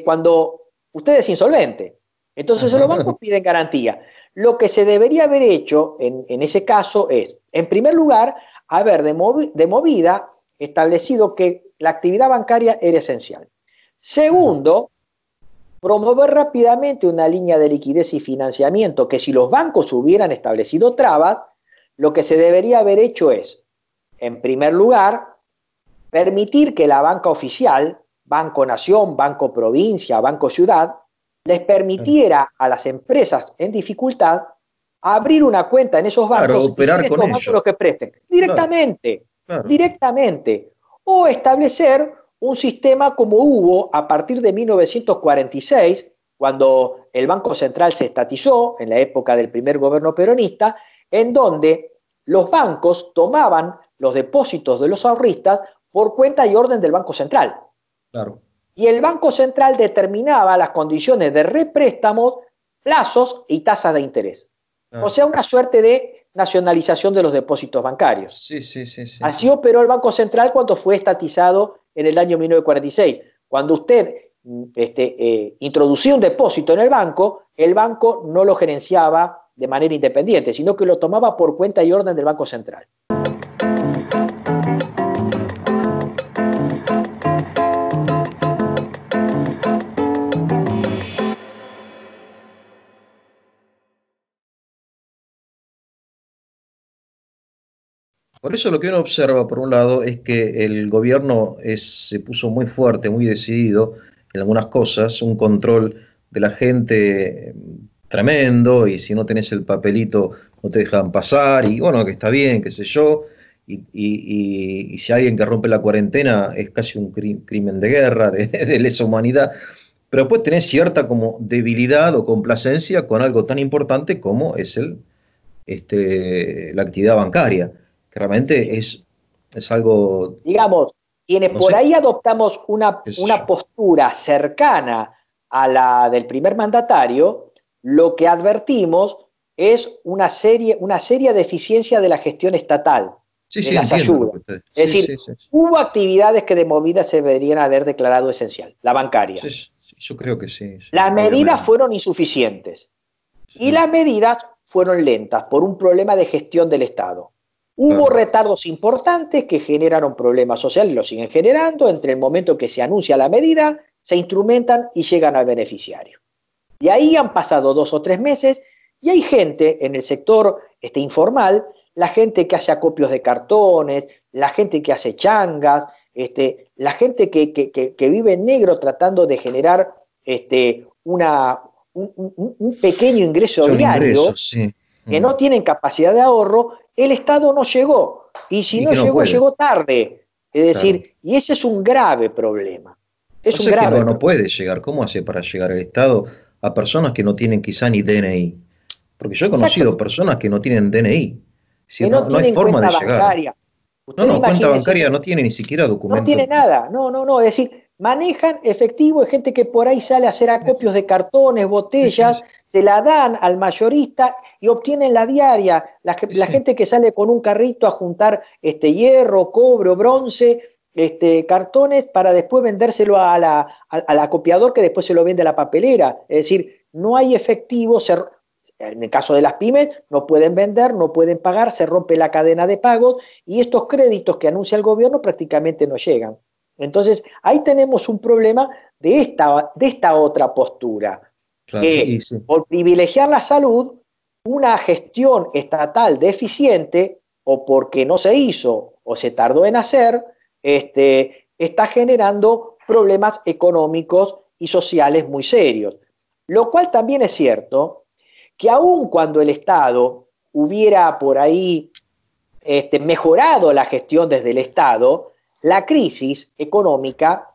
cuando usted es insolvente. Entonces los bancos piden garantía. Lo que se debería haber hecho en ese caso es, en primer lugar, haber de movida establecido que la actividad bancaria era esencial. Segundo, promover rápidamente una línea de liquidez y financiamiento que si los bancos hubieran establecido trabas, lo que se debería haber hecho es, en primer lugar, permitir que la banca oficial, Banco Nación, Banco Provincia, Banco Ciudad, les permitiera a las empresas en dificultad abrir una cuenta en esos Claro, bancos y ser operar con estos bancos ellos. los que presten Claro, directamente, claro. directamente, o establecer un sistema como hubo a partir de 1946, cuando el Banco Central se estatizó en la época del primer gobierno peronista, en donde los bancos tomaban los depósitos de los ahorristas por cuenta y orden del Banco Central. Claro. Y el Banco Central determinaba las condiciones de représtamos, plazos y tasas de interés. O Claro. sea, una suerte de nacionalización de los depósitos bancarios. Sí, sí, sí, sí, Así sí. operó el Banco Central cuando fue estatizado en el año 1946. Cuando usted introducía un depósito en el banco no lo gerenciaba de manera independiente, sino que lo tomaba por cuenta y orden del Banco Central. Por eso lo que uno observa, por un lado, es que el gobierno se puso muy fuerte, muy decidido en algunas cosas, un control de la gente tremendo, y si no tenés el papelito no te dejan pasar, y bueno, que está bien, qué sé yo, y si alguien que rompe la cuarentena es casi un crimen de guerra, de lesa humanidad, pero después tenés cierta como debilidad o complacencia con algo tan importante como es la actividad bancaria, que realmente es algo, Digamos, quienes no por sé, ahí adoptamos qué sé una yo. postura cercana a la del primer mandatario, lo que advertimos es una seria deficiencia de la gestión estatal, Sí, de sí, las entiendo lo ayudas. que usted. Es Sí, decir, sí, sí. hubo actividades que de movida se deberían haber declarado esencial, la Sí, bancaria. sí, sí, yo creo que sí, sí, Las medidas obviamente. fueron insuficientes y Sí, las medidas fueron lentas por un problema de gestión del Estado. Hubo claro, retardos importantes que generaron problemas sociales y lo siguen generando entre el momento que se anuncia la medida, se instrumentan y llegan al beneficiario. Y ahí han pasado 2 o 3 meses y hay gente en el sector informal, la gente que hace acopios de cartones, la gente que hace changas, la gente que vive en negro tratando de generar una, un pequeño ingreso son diario, ingresos, sí. que Mm. no tienen capacidad de ahorro, el Estado no llegó. Y si Y no que no llegó, puede, llegó tarde. Es claro. decir, y ese es un grave problema. O Es un sea que grave no problema. puede llegar. ¿Cómo hace para llegar el Estado a personas que no tienen quizá ni DNI? Porque yo he Exacto, conocido personas que no tienen DNI. Es decir, que no no hay tienen forma de cuenta llegar. bancaria. No, Usted no, cuenta imagínese, bancaria no tiene ni siquiera no documento. tiene nada, no, es decir, manejan efectivo, hay gente que por ahí sale a hacer acopios de cartones, Sí, sí, botellas, sí, se la dan al mayorista y obtienen la diaria, sí, la sí, gente que sale con un carrito a juntar hierro, cobre o bronce, cartones para después vendérselo al acopiador que después se lo vende a la papelera. Es decir, no hay efectivo, en el caso de las pymes, no pueden vender, no pueden pagar, se rompe la cadena de pagos y estos créditos que anuncia el gobierno prácticamente no llegan. Entonces, ahí tenemos un problema de esta otra postura, Claro, y que sí. por privilegiar la salud, una gestión estatal deficiente, o porque no se hizo o se tardó en hacer, está generando problemas económicos y sociales muy serios. Lo cual también es cierto que aun cuando el Estado hubiera por ahí mejorado la gestión desde el Estado, la crisis económica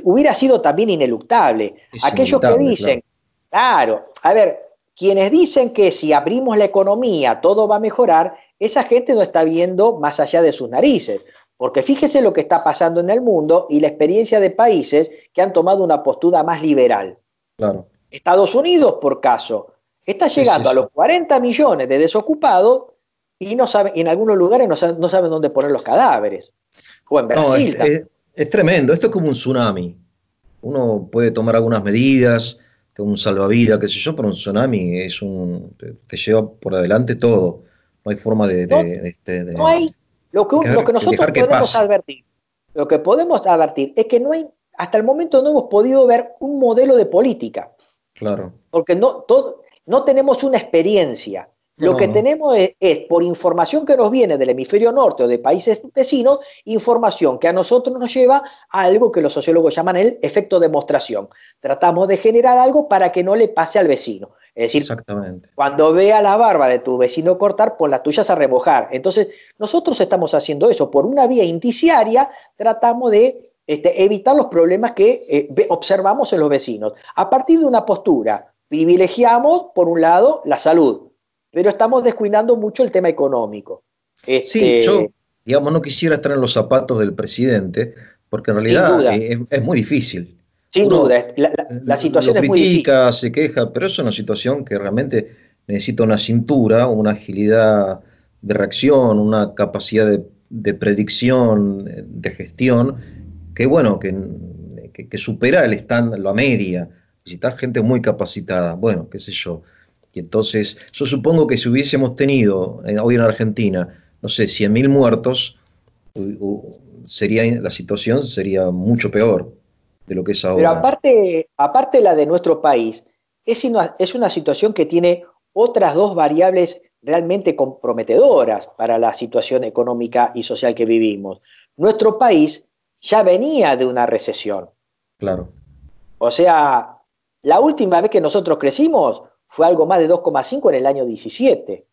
hubiera sido también ineluctable. Es Aquellos que inevitable, claro. dicen, claro, a ver, quienes dicen que si abrimos la economía todo va a mejorar, esa gente no está viendo más allá de sus narices. Porque fíjese lo que está pasando en el mundo y la experiencia de países que han tomado una postura más liberal. Claro. Estados Unidos, por caso, está Sí, sí, llegando a sí. los 40 millones de desocupados y no saben, en algunos lugares no saben dónde poner los cadáveres. O en No, Brasil también. es tremendo. Esto es como un tsunami. Uno puede tomar algunas medidas, como un salvavidas, qué sé yo, pero un tsunami te lleva por adelante todo. No hay forma No, no hay, lo que de nosotros dejar que podemos pase. advertir, lo que podemos advertir es que no hay, hasta el momento no hemos podido ver un modelo de política. Claro. Porque no tenemos una experiencia. No, Lo no, que no. tenemos por información que nos viene del hemisferio norte o de países vecinos, información que a nosotros nos lleva a algo que los sociólogos llaman el efecto demostración. Tratamos de generar algo para que no le pase al vecino. Es decir, Exactamente. cuando vea la barba de tu vecino cortar, pon las tuyas a remojar. Entonces, nosotros estamos haciendo eso. Por una vía indiciaria, tratamos de evitar los problemas que observamos en los vecinos. A partir de una postura, privilegiamos, por un lado, la salud, pero estamos descuidando mucho el tema económico. Sí, Este, yo, digamos, no quisiera estar en los zapatos del presidente, porque en sin realidad duda, es muy difícil. sin duda, Uno la lo situación es muy difícil. critica, se queja, pero es una situación que realmente necesita una cintura, una agilidad de reacción, una capacidad de predicción, de gestión, que bueno, que supera el estándar, la media. Necesitas gente muy capacitada, bueno, qué sé yo. Y entonces, yo supongo que si hubiésemos tenido hoy en Argentina, no sé, 100.000 muertos, la situación sería mucho peor de lo que es Pero ahora. aparte la de nuestro país, es una situación que tiene otras dos variables realmente comprometedoras para la situación económica y social que vivimos. Nuestro país ya venía de una recesión. Claro. O sea, la última vez que nosotros crecimos fue algo más de 2,5 en el año 17.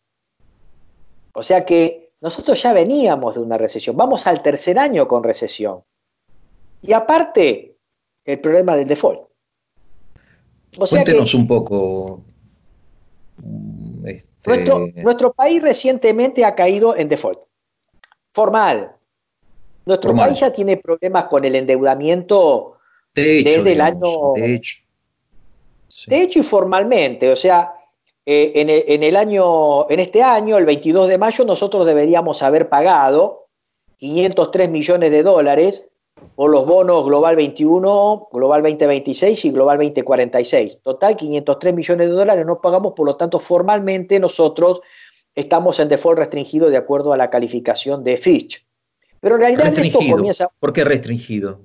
O sea que nosotros ya veníamos de una recesión. Vamos al tercer año con recesión. Y aparte, el problema del default. O sea Cuéntenos que un poco, nuestro país recientemente ha caído en default formal. Nuestro país formal, ya tiene problemas con el endeudamiento de hecho, desde el digamos, de año, hecho, sí, de hecho y formalmente. O sea, en este año, el 22 de mayo, nosotros deberíamos haber pagado 503 millones de dólares por los bonos Global 21, Global 2026 y Global 2046. Total, 503 millones de dólares no pagamos, por lo tanto, formalmente nosotros estamos en default restringido de acuerdo a la calificación de Fitch. Pero en realidad esto restringido. comienza, ¿Por qué restringido?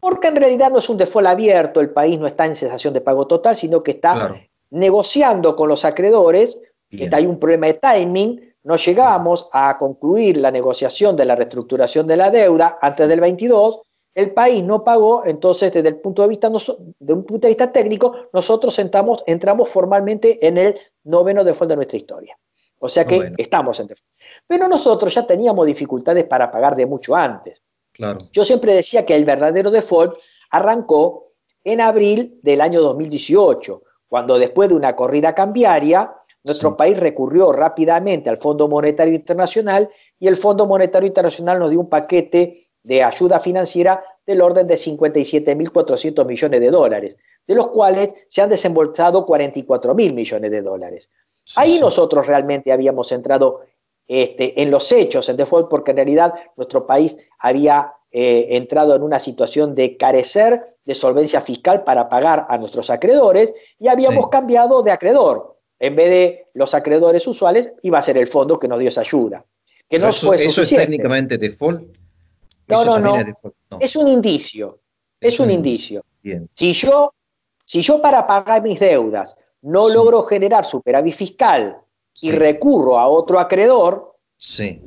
porque en realidad no es un default abierto, el país no está en cesación de pago total, sino que está Claro, negociando con los acreedores, está ahí bien, un problema de timing, no bien, llegamos a concluir la negociación de la reestructuración de la deuda antes del 22, el país no pagó, entonces desde el punto de vista, de un punto de vista técnico, nosotros entramos formalmente en el noveno default de nuestra historia. O sea que bueno, estamos en default. Pero nosotros ya teníamos dificultades para pagar de mucho antes. claro, Yo siempre decía que el verdadero default arrancó en abril del año 2018, cuando después de una corrida cambiaria, nuestro sí, país recurrió rápidamente al Fondo Monetario Internacional y el Fondo Monetario Internacional nos dio un paquete de ayuda financiera del orden de 57.400 millones de dólares, de los cuales se han desembolsado 44.000 millones de dólares. sí, Ahí sí, nosotros realmente habíamos entrado en los hechos, en default, porque en realidad nuestro país había entrado en una situación de carecer de solvencia fiscal para pagar a nuestros acreedores y habíamos cambiado de acreedor. En vez de los acreedores usuales, iba a ser el fondo que nos dio esa ayuda. Que Pero no fue eso es suficiente. técnicamente default. No, Eso no, también es no. default. No, Es un indicio. Es es un un indicio. indicio. Bien. Si yo para pagar mis deudas no Sí, logro generar superávit fiscal y sí, recurro a otro acreedor, sí.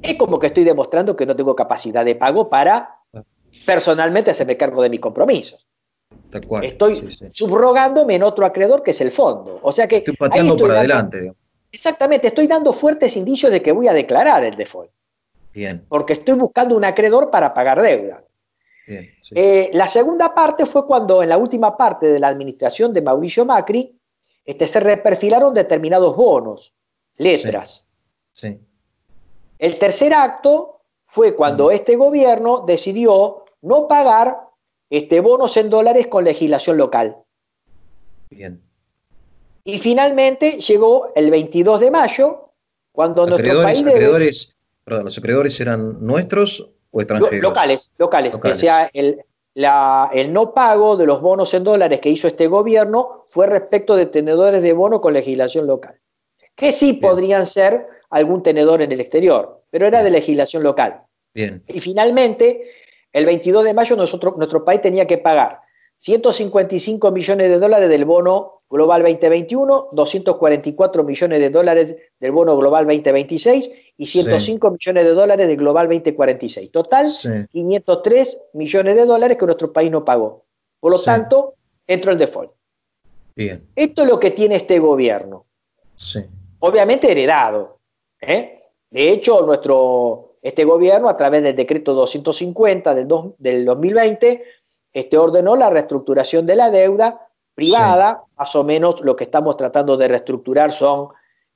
es como que estoy demostrando que no tengo capacidad de pago para personalmente hacerme cargo de mis compromisos. Tal cual. Estoy Sí, sí. subrogándome en otro acreedor que es el fondo. O sea Estoy que ahí pateando estoy para dando, adelante, digamos. exactamente, estoy dando fuertes indicios de que voy a declarar el default, Bien, porque estoy buscando un acreedor para pagar deuda. bien. Sí, La segunda parte fue cuando en la última parte de la administración de Mauricio Macri se reperfilaron determinados bonos, sí, letras. sí. El tercer acto fue cuando Mm, este gobierno decidió no pagar bonos en dólares con legislación local. bien. Y finalmente llegó el 22 de mayo, cuando nuestro país debe, Perdón, ¿los acreedores eran nuestros o extranjeros? locales, o Locales. sea, el no pago de los bonos en dólares que hizo este gobierno fue respecto de tenedores de bono con legislación local, que sí Bien, podrían ser algún tenedor en el exterior, pero era de bien, legislación local. bien. Y finalmente, el 22 de mayo nuestro país tenía que pagar 155 millones de dólares del bono global 2021, 244 millones de dólares del bono global 2026 y Sí, 105 millones de dólares del global 2046. Total, sí, 503 millones de dólares que nuestro país no pagó. Por lo sí. tanto, entró el default. Bien, Esto es lo que tiene este gobierno. sí, Obviamente heredado. De hecho, este gobierno, a través del decreto 250 del 2020, ordenó la reestructuración de la deuda sí, privada. Más o menos lo que estamos tratando de reestructurar son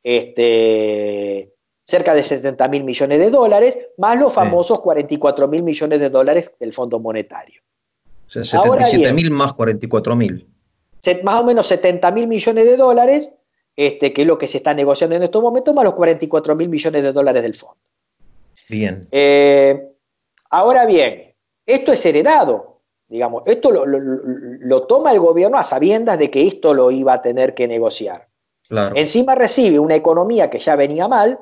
cerca de 70.000 millones de dólares, más los sí. famosos 44.000 millones de dólares del Fondo Monetario. O sea, setenta y Ahora siete bien, mil más 44.000. más o menos 70.000 millones de dólares, que es lo que se está negociando en estos momentos, más los 44.000 millones de dólares del fondo. Bien, Eh, Ahora bien, esto es heredado, digamos, esto lo toma el gobierno a sabiendas de que esto lo iba a tener que negociar. claro, Encima recibe una economía que ya venía mal,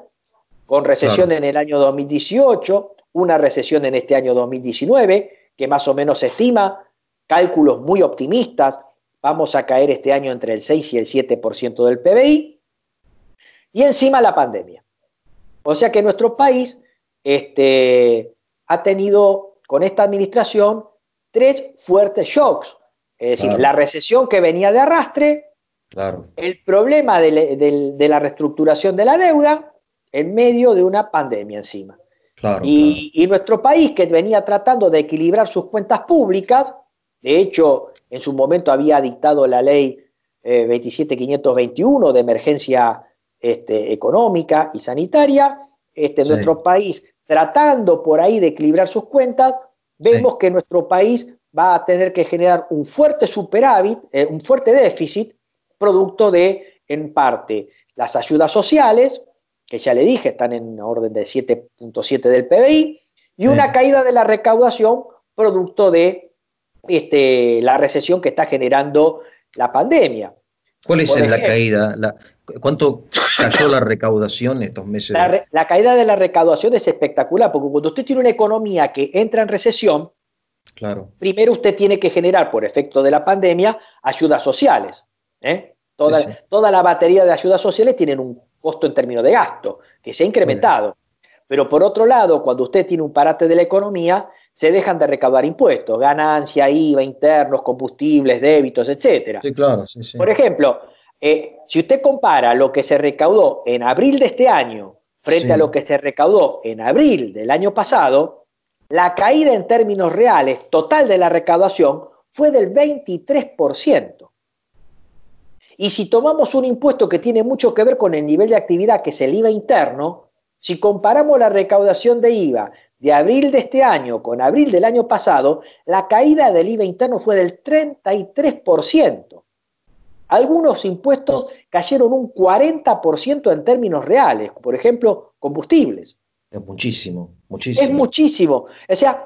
con recesión claro. en el año 2018, una recesión en este año 2019, que más o menos se estima, cálculos muy optimistas, vamos a caer este año entre el 6 y el 7% del PBI, y encima la pandemia. O sea que nuestro país ha tenido con esta administración tres fuertes shocks. Es decir, la Claro, recesión que venía de arrastre, claro, el problema de la reestructuración de la deuda en medio de una pandemia encima. claro, claro. Y nuestro país, que venía tratando de equilibrar sus cuentas públicas, de hecho, en su momento había dictado la ley 27521 de emergencia económica y sanitaria, Sí, nuestro país tratando por ahí de equilibrar sus cuentas, sí, vemos que nuestro país va a tener que generar un fuerte superávit, un fuerte déficit, producto de, en parte, las ayudas sociales, que ya le dije, están en orden del 7.7 del PBI, y una sí. caída de la recaudación producto de la recesión que está generando la pandemia. ¿Cuál es Por la ejemplo, caída? ¿Cuánto cayó la recaudación estos meses la caída de la recaudación es espectacular, porque cuando usted tiene una economía que entra en recesión, Claro, primero usted tiene que generar, por efecto de la pandemia, ayudas sociales. sí, Toda, sí. toda la batería de ayudas sociales tienen un costo en términos de gasto, que se ha Muy bien. incrementado. Pero por otro lado, cuando usted tiene un parate de la economía, se dejan de recaudar impuestos, ganancia, IVA, internos, combustibles, débitos, etcétera. Sí, claro, sí, sí. Por ejemplo, si usted compara lo que se recaudó en abril de este año frente a lo Sí, que se recaudó en abril del año pasado, la caída en términos reales total de la recaudación fue del 23%. Y si tomamos un impuesto que tiene mucho que ver con el nivel de actividad, que es el IVA interno, si comparamos la recaudación de IVA de abril de este año con abril del año pasado, la caída del IVA interno fue del 33%. Algunos impuestos cayeron un 40% en términos reales, por ejemplo, combustibles. Es muchísimo, Es muchísimo. muchísimo. O sea,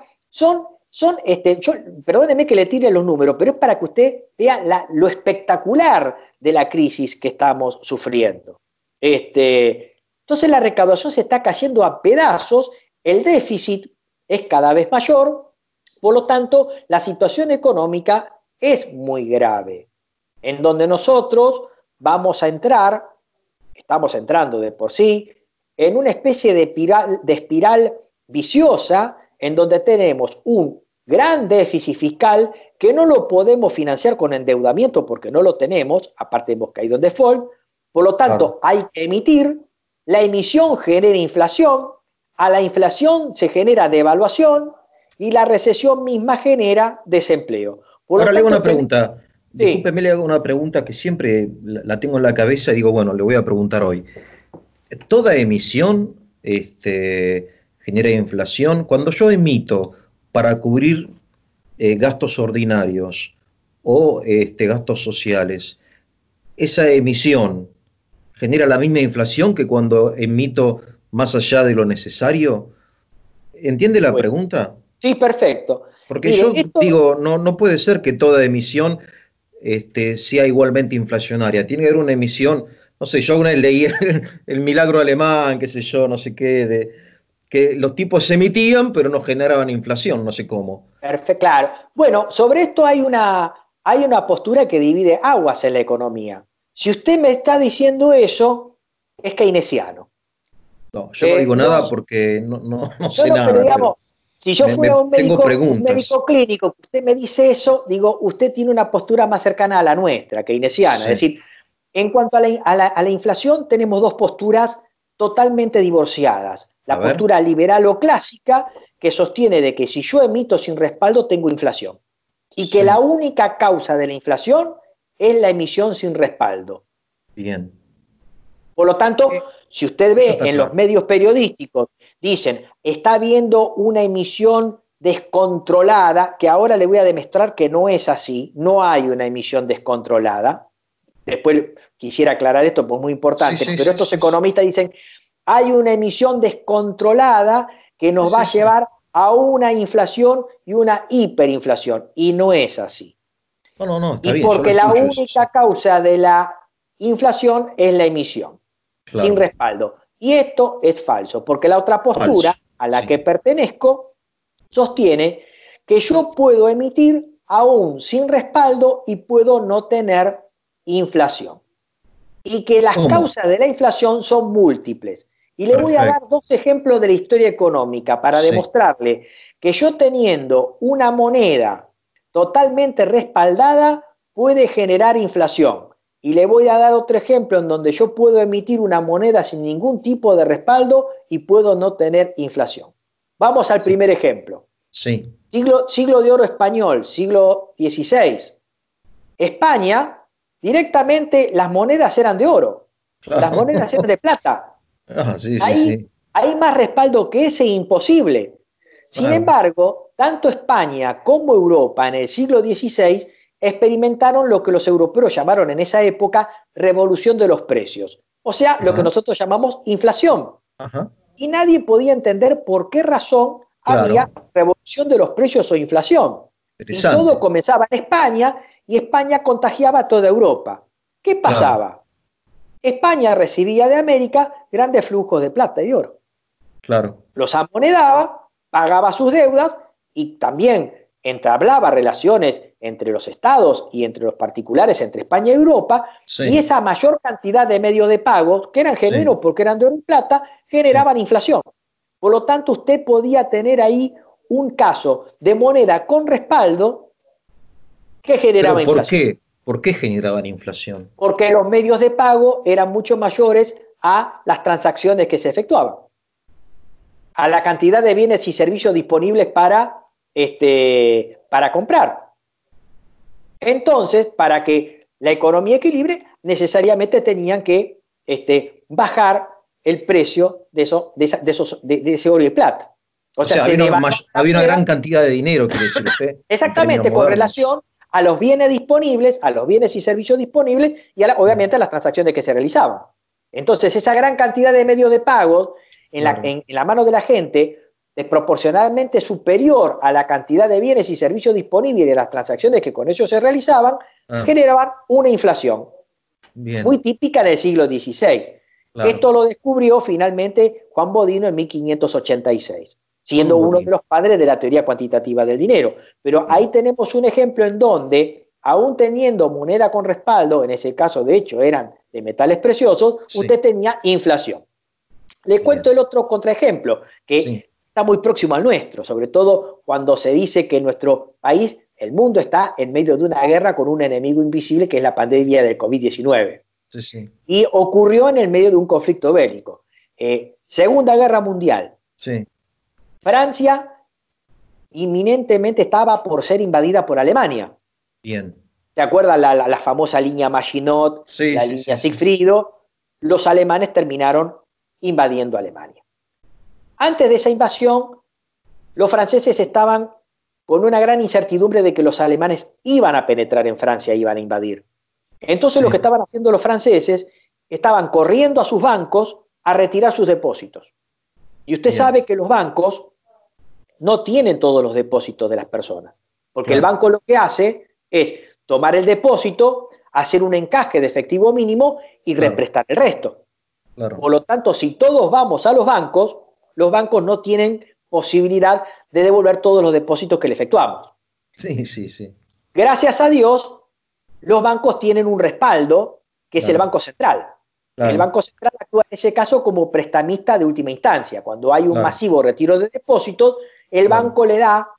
perdóneme que le tire los números, pero es para que usted vea lo espectacular de la crisis que estamos sufriendo. Entonces la recaudación se está cayendo a pedazos, el déficit es cada vez mayor, por lo tanto la situación económica es muy grave, en donde nosotros vamos a entrar, estamos entrando de por sí, en una especie de espiral viciosa en donde tenemos un gran déficit fiscal que no lo podemos financiar con endeudamiento porque no lo tenemos, aparte hemos caído en default, por lo Claro. tanto hay que emitir, la emisión genera inflación, a la inflación se genera devaluación y la recesión misma genera desempleo. Por lo Ahora le hago tanto, una pregunta. sí, Discúlpeme, le hago una pregunta que siempre la tengo en la cabeza y digo, bueno, le voy a preguntar hoy. ¿Toda emisión genera inflación? Cuando yo emito para cubrir gastos ordinarios o gastos sociales, ¿esa emisión genera la misma inflación que cuando emito más allá de lo necesario? ¿Entiende la bueno, pregunta? sí, perfecto. Porque Mire, yo esto, digo, no, no puede ser que toda emisión sea igualmente inflacionaria. Tiene que haber una emisión, no sé, yo una vez leí el milagro alemán, qué sé yo, no sé qué, que los tipos se emitían, pero no generaban inflación, no sé cómo. perfecto, claro. Bueno, sobre esto hay una postura que divide aguas en la economía. Si usted me está diciendo eso, es keynesiano. No, yo no digo No, nada porque no, no, no no, sé no, pero nada, pero digamos, si yo fuera tengo un preguntas. médico clínico, que usted me dice eso, digo, usted tiene una postura más cercana a la nuestra, keynesiana. Es Sí. decir, en cuanto a la inflación, tenemos dos posturas totalmente divorciadas. A La ver, postura liberal o clásica, que sostiene de que si yo emito sin respaldo, tengo inflación. Y que la sí, única causa de la inflación es la emisión sin respaldo. bien. Por lo tanto, Eh, si usted Eso ve está en los claro. medios periodísticos, dicen, está habiendo una emisión descontrolada, que ahora le voy a demostrar que no es así, no hay una emisión descontrolada. Después quisiera aclarar esto, pues es muy Sí, importante, sí, pero sí, estos sí, sí, economistas dicen, hay una emisión descontrolada que sí, nos va a sí, sí. llevar a una inflación y una hiperinflación, y no es así. No, no, no, está Y bien, yo lo porque la escucho eso, única sí. causa de la inflación es la emisión, sin Claro. respaldo. Y esto es falso, porque la otra postura Falso. a la Sí. que pertenezco sostiene que yo puedo emitir aún sin respaldo y puedo no tener inflación. Y que las ¿Cómo? causas de la inflación son múltiples. Y le voy a dar Perfecto. dos ejemplos de la historia económica para Sí. demostrarle que yo teniendo una moneda totalmente respaldada puede generar inflación. Y le voy a dar otro ejemplo en donde yo puedo emitir una moneda sin ningún tipo de respaldo y puedo no tener inflación. Vamos al Sí. primer ejemplo. Sí. Siglo de oro español, siglo XVI. España, directamente las monedas eran de oro, las Claro. monedas eran de plata. Ah, sí, sí, Ahí sí. hay más respaldo que ese imposible. Sin Claro. embargo, tanto España como Europa en el siglo XVI experimentaron lo que los europeos llamaron en esa época revolución de los precios, o sea, lo que Ajá. nosotros llamamos inflación. Ajá. Y nadie podía entender por qué razón había Claro. revolución de los precios o inflación. Y todo Interesante. comenzaba en España y España contagiaba a toda Europa. ¿Qué Claro. pasaba? España recibía de América grandes flujos de plata y de oro. Claro. Los amonedaba, pagaba sus deudas y también entablaba relaciones entre los estados y entre los particulares, entre España y Europa, y Sí. esa mayor cantidad de medios de pago, que eran Sí. genuinos porque eran de oro y plata, Sí. generaban inflación. Por lo tanto, usted podía tener ahí un caso de moneda con respaldo que generaba Pero ¿por inflación, qué? ¿Por qué generaban inflación? porque los medios de pago eran mucho mayores a las transacciones que se efectuaban, a la cantidad de bienes y servicios disponibles para comprar. Entonces, para que la economía equilibre, necesariamente tenían que bajar el precio de ese oro y plata. O O sea, sea, se devaluaba la había una moneda gran cantidad de dinero, quiere decir usted, en términos exactamente con modernos. relación a los bienes disponibles, a los bienes y servicios disponibles y obviamente a las transacciones que se realizaban. Entonces, esa gran cantidad de medios de pago claro. en la mano de la gente, desproporcionadamente superior a la cantidad de bienes y servicios disponibles y de las transacciones que con ellos se realizaban, Ah, generaban una inflación muy bien, típica del siglo XVI. claro. Esto lo descubrió finalmente Juan Bodino en 1586, siendo Juan uno de Bodin. los padres de la teoría cuantitativa del dinero. Pero ahí Bien. tenemos un ejemplo en donde, aún teniendo moneda con respaldo, en ese caso de hecho eran de metales preciosos, Sí, usted tenía inflación. Le cuento bien. el otro contraejemplo, Sí, que está muy próximo al nuestro, sobre todo cuando se dice que en nuestro país el mundo está en medio de una guerra con un enemigo invisible que es la pandemia del COVID-19. sí, sí, Y ocurrió en el medio de un conflicto bélico. Segunda Guerra Mundial. sí, Francia inminentemente estaba por ser invadida por Alemania. bien. ¿Se acuerdan la famosa línea Maginot, Sí, la sí, línea sí, sí. Siegfriedo? Los alemanes terminaron invadiendo Alemania. Antes de esa invasión, los franceses estaban con una gran incertidumbre de que los alemanes iban a penetrar en Francia, iban a invadir. Entonces lo que Sí, estaban haciendo los franceses, estaban corriendo a sus bancos a retirar sus depósitos. Y usted bien, sabe que los bancos no tienen todos los depósitos de las personas, porque el claro, banco lo que hace es tomar el depósito, hacer un encaje de efectivo mínimo y claro, represtar el resto. claro. Por lo tanto, si todos vamos a los bancos no tienen posibilidad de devolver todos los depósitos que le efectuamos. Sí, sí, sí, Gracias a Dios, los bancos tienen un respaldo, que es el claro, Banco Central. El claro, Banco Central actúa en ese caso como prestamista de última instancia. Cuando hay un claro, masivo retiro de depósitos, el claro. banco le da,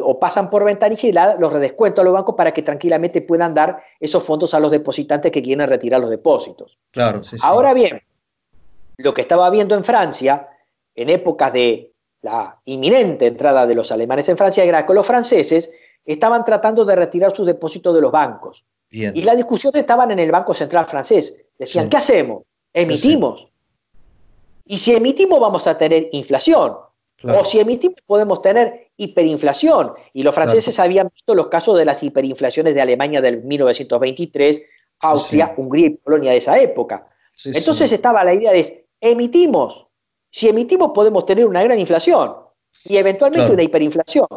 o pasan por ventanilla y le da los redescuentos a los bancos para que tranquilamente puedan dar esos fondos a los depositantes que quieren retirar los depósitos. Claro, sí, sí. Ahora bien, lo que estaba viendo en Francia, en épocas de la inminente entrada de los alemanes en Francia, era que los franceses estaban tratando de retirar sus depósitos de los bancos. Y Bien, la discusión estaban en el Banco Central francés. Decían, ¿qué sí. hacemos? ¿Qué hacemos? Emitimos. Y si emitimos vamos a tener inflación. O Claro, si emitimos podemos tener hiperinflación. Y los claro. franceses habían visto los casos de las hiperinflaciones de Alemania del 1923, Sí, Austria, sí, Hungría y Polonia de esa época. sí, Entonces sí, estaba la idea de emitimos. Si emitimos podemos tener una gran inflación y eventualmente una claro. hiperinflación.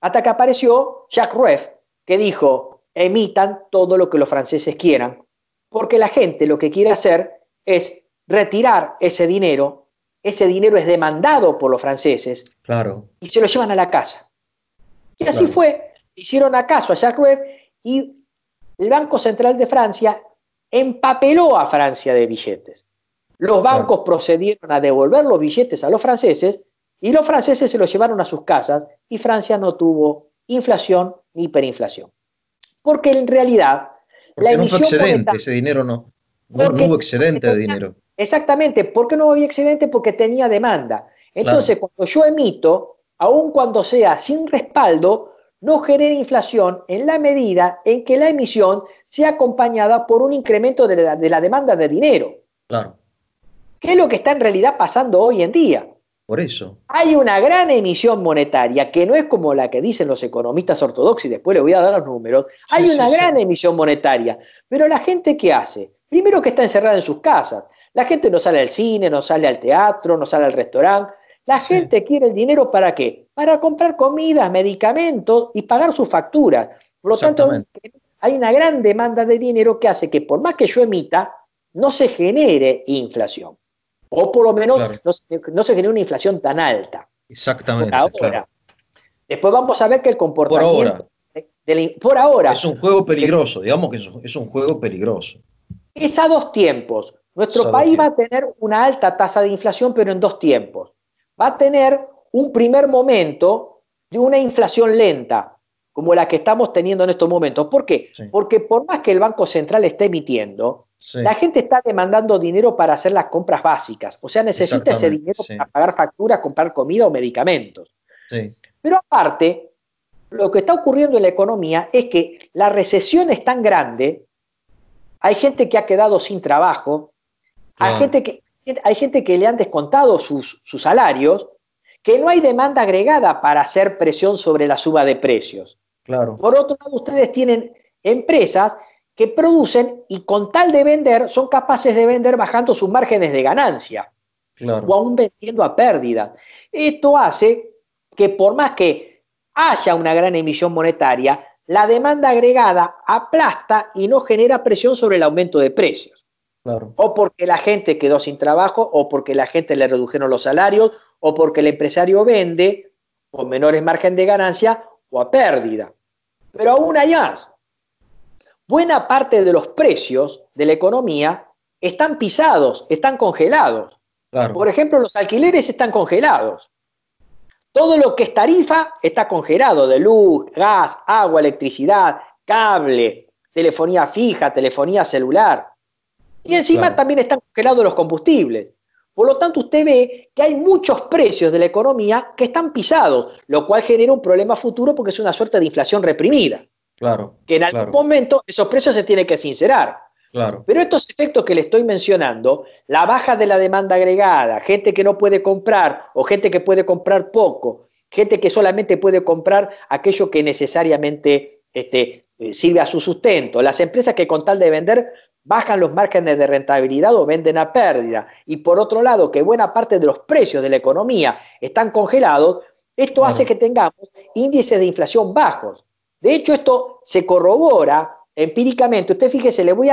Hasta que apareció Jacques Rueff, que dijo, emitan todo lo que los franceses quieran, porque la gente lo que quiere hacer es retirar ese dinero es demandado por los franceses Claro, y se lo llevan a la casa. Y así claro, fue, hicieron acaso a Jacques Rueff y el Banco Central de Francia empapeló a Francia de billetes. Los claro. bancos procedieron a devolver los billetes a los franceses y los franceses se los llevaron a sus casas y Francia no tuvo inflación ni hiperinflación. Porque en realidad la Porque no fue emisión excedente, monetaria, ese dinero no, no hubo porque excedente de tenía, dinero. exactamente, ¿por qué no había excedente? Porque tenía demanda. Claro, Entonces, cuando yo emito, aun cuando sea sin respaldo, no genera inflación en la medida en que la emisión sea acompañada por un incremento de la demanda de dinero, claro. que es lo que está en realidad pasando hoy en día. Por eso. Hay una gran emisión monetaria que no es como la que dicen los economistas ortodoxos, y después les voy a dar los números. Sí, Hay sí, una gran sí. emisión monetaria, pero la gente ¿qué hace? Primero que está encerrada en sus casas. La gente no sale al cine, no sale al teatro, no sale al restaurante. La Sí, gente quiere el dinero ¿para qué? Para comprar comidas, medicamentos y pagar sus facturas. Por lo tanto, exactamente. hay una gran demanda de dinero que hace que por más que yo emita, no se genere inflación. O por lo menos Claro, no se genere una inflación tan alta por exactamente, claro. ahora. Después vamos a ver que el Por comportamiento ahora. por Es ahora un juego peligroso, digamos que es un juego peligroso. es a dos tiempos. Nuestro Sado país va tiempo. a tener una alta tasa de inflación, pero en dos tiempos. Va a tener un primer momento de una inflación lenta, como la que estamos teniendo en estos momentos. ¿Por qué? Sí, Porque por más que el Banco Central esté emitiendo, la sí, gente está demandando dinero para hacer las compras básicas. O sea, necesita ese exactamente. dinero para Sí, pagar facturas, comprar comida o medicamentos. sí, Pero aparte, lo que está ocurriendo en la economía es que la recesión es tan grande, hay gente que ha quedado sin trabajo, claro, hay gente que le han descontado sus salarios, que no hay demanda agregada para hacer presión sobre la suba de precios. claro, Por otro lado, ustedes tienen empresas que producen y con tal de vender son capaces de vender bajando sus márgenes de ganancia. o claro, aún vendiendo a pérdida. Esto hace que por más que haya una gran emisión monetaria, la demanda agregada aplasta y no genera presión sobre el aumento de precios. claro, O porque la gente quedó sin trabajo, o porque la gente le redujeron los salarios, o porque el empresario vende con menores margen de ganancia o a pérdida. Pero aún hay más. Buena parte de los precios de la economía están pisados, están congelados. Por claro, ejemplo, los alquileres están congelados. Todo lo que es tarifa está congelado, de luz, gas, agua, electricidad, cable, telefonía fija, telefonía celular. Y encima claro. también están congelados los combustibles. Por lo tanto, usted ve que hay muchos precios de la economía que están pisados, lo cual genera un problema futuro porque es una suerte de inflación reprimida, Claro, que en algún claro, momento esos precios se tienen que sincerar. claro, Pero estos efectos que le estoy mencionando, la baja de la demanda agregada, gente que no puede comprar o gente que puede comprar poco, gente que solamente puede comprar aquello que necesariamente sirve a su sustento, las empresas que con tal de vender bajan los márgenes de rentabilidad o venden a pérdida, y por otro lado que buena parte de los precios de la economía están congelados, esto hace claro. que tengamos índices de inflación bajos. De hecho, esto se corrobora empíricamente. Usted fíjese, le voy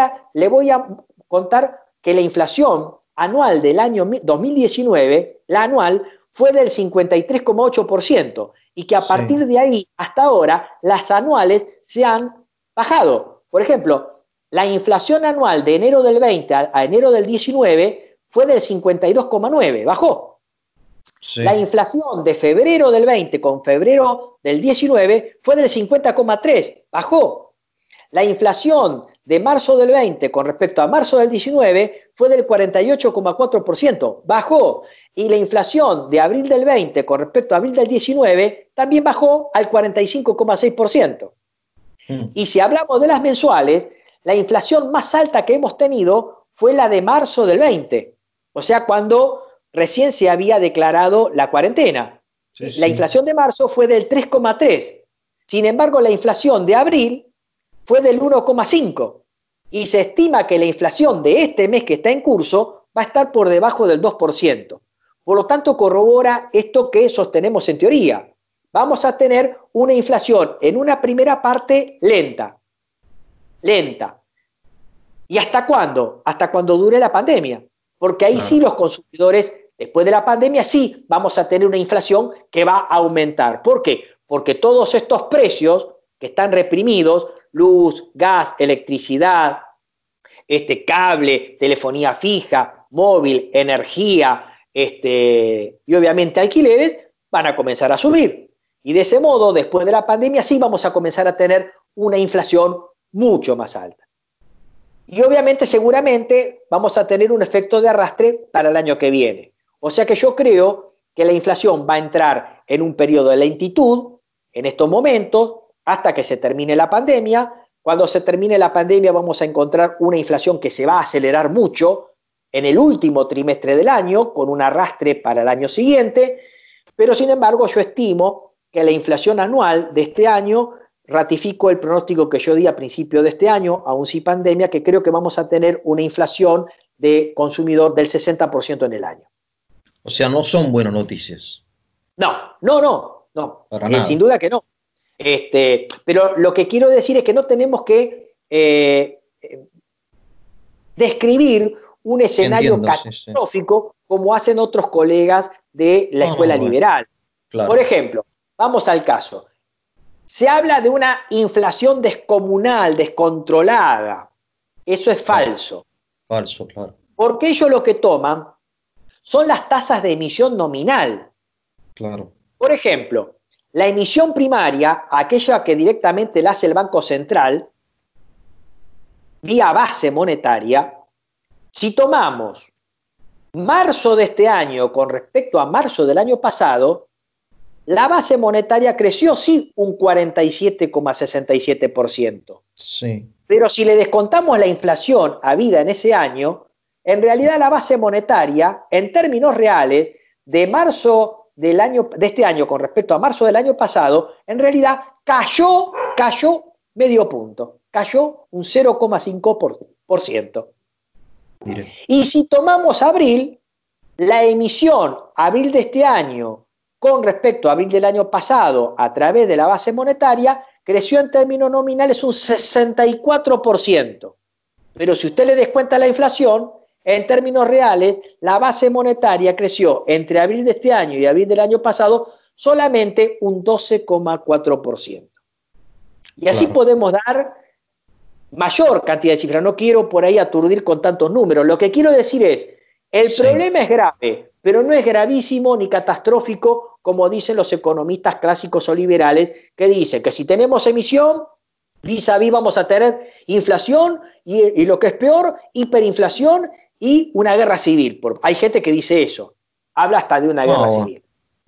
a contar que la inflación anual del año 2019, la anual, fue del 53,8% y que a Sí, partir de ahí hasta ahora las anuales se han bajado. Por ejemplo, la inflación anual de enero del 20 a enero del 19 fue del 52,9, bajó. La sí, inflación de febrero del 20 con febrero del 19 fue del 50,3, bajó. La inflación de marzo del 20 con respecto a marzo del 19 fue del 48,4%, bajó. Y la inflación de abril del 20 con respecto a abril del 19 también bajó al 45,6%. mm, Y si hablamos de las mensuales, la inflación más alta que hemos tenido fue la de marzo del 20, o sea, cuando recién se había declarado la cuarentena. sí, La sí. inflación de marzo fue del 3,3. Sin embargo, la inflación de abril fue del 1,5 y se estima que la inflación de este mes que está en curso va a estar por debajo del 2%. Por lo tanto, corrobora esto que sostenemos en teoría. Vamos a tener una inflación en una primera parte lenta, lenta. ¿Y hasta cuándo? Hasta cuando dure la pandemia. Porque ahí sí Claro, los consumidores, después de la pandemia, sí vamos a tener una inflación que va a aumentar. ¿Por qué? Porque todos estos precios que están reprimidos, luz, gas, electricidad, cable, telefonía fija, móvil, energía, y obviamente alquileres, van a comenzar a subir. Y de ese modo, después de la pandemia, sí vamos a comenzar a tener una inflación mucho más alta. Y obviamente, seguramente, vamos a tener un efecto de arrastre para el año que viene. O sea que yo creo que la inflación va a entrar en un periodo de lentitud en estos momentos hasta que se termine la pandemia. Cuando se termine la pandemia vamos a encontrar una inflación que se va a acelerar mucho en el último trimestre del año, con un arrastre para el año siguiente, pero sin embargo yo estimo que la inflación anual de este año, ratifico el pronóstico que yo di a principio de este año, aún sin pandemia, que creo que vamos a tener una inflación de consumidor del 60% en el año. o sea, no son buenas noticias, No, no, no, no, para sin nada. duda que no. Pero lo que quiero decir es que no tenemos que describir un Sí, escenario entiendo, sí, sí. catastrófico como hacen otros colegas de la No, no, escuela bueno, liberal. Por claro, ejemplo, vamos al caso. Se habla de una inflación descomunal, descontrolada. Eso es claro, falso. falso, claro, Porque ellos lo que toman son las tasas de emisión nominal. claro, Por ejemplo, la emisión primaria, aquella que directamente la hace el Banco Central, vía base monetaria, si tomamos marzo de este año con respecto a marzo del año pasado, la base monetaria creció sí un 47,67%. sí, Pero si le descontamos la inflación habida en ese año, en sí, realidad la base monetaria, en términos reales, de marzo de este año con respecto a marzo del año pasado, en realidad cayó medio punto, cayó un 0,5%. mire, Y si tomamos abril, La emisión abril de este año con respecto a abril del año pasado a través de la base monetaria creció en términos nominales un 64%. Pero si usted le descuenta la inflación, en términos reales, la base monetaria creció entre abril de este año y abril del año pasado solamente un 12,4%. Y así Claro. podemos dar mayor cantidad de cifras. No quiero por ahí aturdir con tantos números. Lo que quiero decir es, el Sí. problema es grave, pero no es gravísimo ni catastrófico como dicen los economistas clásicos o liberales, que dicen que si tenemos emisión, vis a vis vamos a tener inflación y lo que es peor, hiperinflación y una guerra civil. Hay gente que dice eso, habla hasta de una guerra No, civil.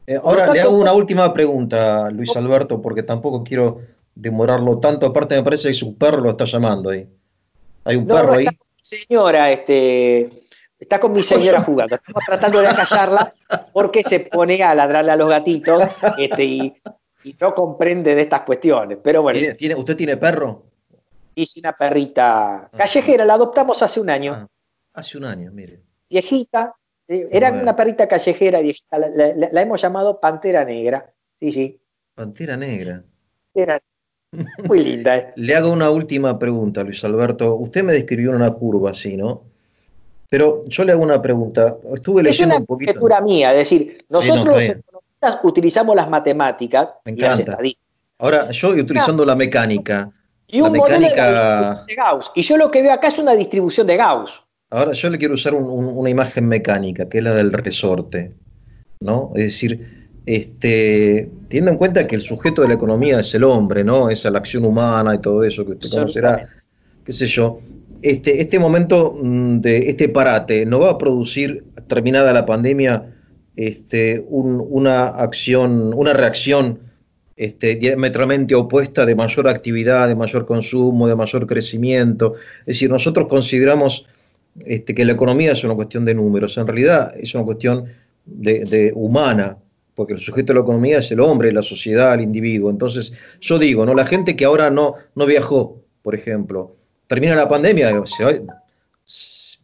Por lo ahora le tanto, hago una última pregunta, Luis Alberto, porque tampoco quiero demorarlo tanto. Aparte, me parece que su perro lo está llamando ahí. ¿Hay un no, perro está ahí? con mi señora, está con mi señora jugando. Estamos tratando de acallarla porque se pone a ladrarle a los gatitos y no comprende de estas cuestiones. Pero bueno, ¿Usted tiene perro? hice una perrita Ah, callejera, la adoptamos hace un año, ah, hace un año, mire. viejita, era Bueno, una perrita callejera viejita, la hemos llamado Pantera Negra. Sí, sí, Pantera Negra. era muy linda. Le hago una última pregunta, Luis Alberto. Usted me describió una curva así, ¿no? Pero yo le hago una pregunta. Estuve Es leyendo una un poquito. conjetura mía, es decir, Sí, no, nosotros está los bien. economistas utilizamos las matemáticas Me y las encanta. estadísticas Ahora, yo utilizando la mecánica. y La un modelo de la distribución mecánica. de Gauss. Y yo lo que veo acá es una distribución de Gauss. Ahora, yo le quiero usar una imagen mecánica, que es la del resorte, ¿no? Es decir, teniendo en cuenta que el sujeto de la economía es el hombre, ¿no? Es la acción humana y todo eso que usted conocerá, Absolutamente. qué sé yo. Este momento de este parate no va a producir, terminada la pandemia, una acción, una reacción diametralmente opuesta de mayor actividad, de mayor consumo, de mayor crecimiento. Es decir, nosotros consideramos que la economía es una cuestión de números, en realidad es una cuestión de humana, porque el sujeto de la economía es el hombre, la sociedad, el individuo. Entonces, yo digo, ¿no? La gente que ahora no viajó, por ejemplo, termina la pandemia,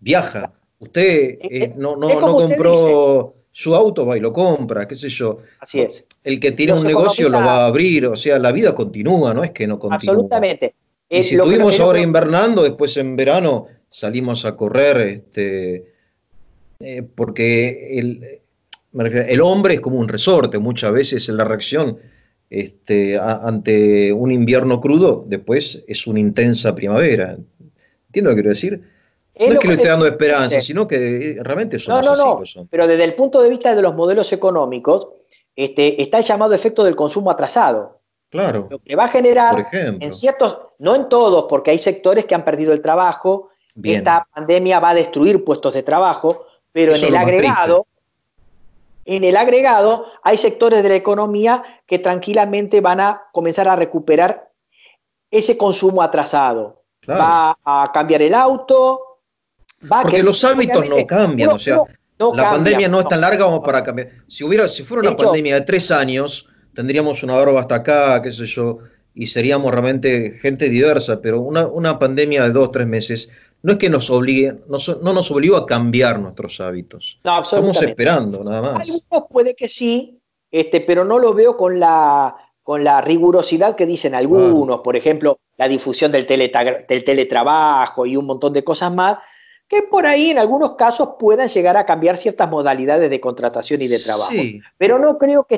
viaja. Usted Es no como usted dice, compró su auto, va y lo compra, qué sé yo. así es. El que tiene Los un negocio lo economistas, va a abrir, o sea, la vida continúa, no es que no continúa. absolutamente. Y si Lo que, estuvimos ahora invernando, después en verano salimos a correr, porque el hombre es como un resorte, muchas veces en la reacción ante un invierno crudo, después es una intensa primavera. ¿Entiendo lo que quiero decir? es No es lo que que le esté usted dando esperanza, dice. sino que realmente No, somos no, así no. los hombres. Pero desde el punto de vista de los modelos económicos, está el llamado efecto del consumo atrasado. Claro, Lo que va a por generar en ejemplo. ciertos, no en todos, porque hay sectores que han perdido el trabajo, Bien, esta pandemia va a destruir puestos de trabajo, pero eso es lo más triste. en el agregado hay sectores de la economía que tranquilamente van a comenzar a recuperar ese consumo atrasado. Claro. Va a cambiar el auto, Porque los hábitos no obviamente, cambian, o sea, no la cambia. pandemia no es No, tan larga como no. para cambiar. Si fuera De una hecho, pandemia de 3 años, tendríamos una barba hasta acá, qué sé yo, y seríamos realmente gente diversa, pero una pandemia de 2, 3 meses no es que nos obligue, no nos obligó a cambiar nuestros hábitos. no, Estamos absolutamente. esperando, nada más. Algunos puede que sí, pero no lo veo con la rigurosidad que dicen Claro. algunos, por ejemplo, la difusión del teletrabajo y un montón de cosas más, que por ahí en algunos casos puedan llegar a cambiar ciertas modalidades de contratación y de trabajo. Sí, Pero no creo que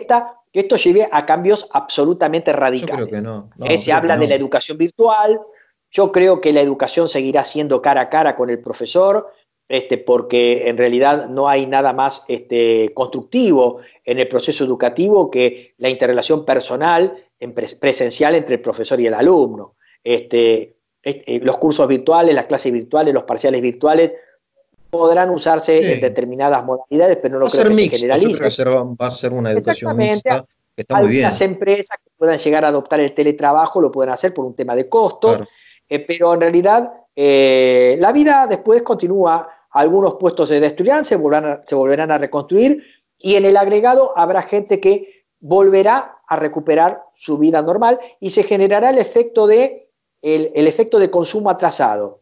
esto lleve a cambios absolutamente yo creo que radicales. no, no, Se creo que habla de la no. educación virtual, yo creo que la educación seguirá siendo cara a cara con el profesor, porque en realidad no hay nada más constructivo en el proceso educativo que la interrelación personal presencial entre el profesor y el alumno. Los cursos virtuales, las clases virtuales, los parciales virtuales podrán usarse en Sí. determinadas modalidades, pero Va no a creo ser que se mixto, yo creo generalice. que va a ser una educación Exactamente, mixta, que está muy algunas bien, empresas que puedan llegar a adoptar el teletrabajo lo pueden hacer por un tema de costos, claro. pero en realidad la vida después continúa. Algunos puestos de estudiantes se volverán a reconstruir y en el agregado habrá gente que volverá a recuperar su vida normal y se generará el efecto de consumo atrasado.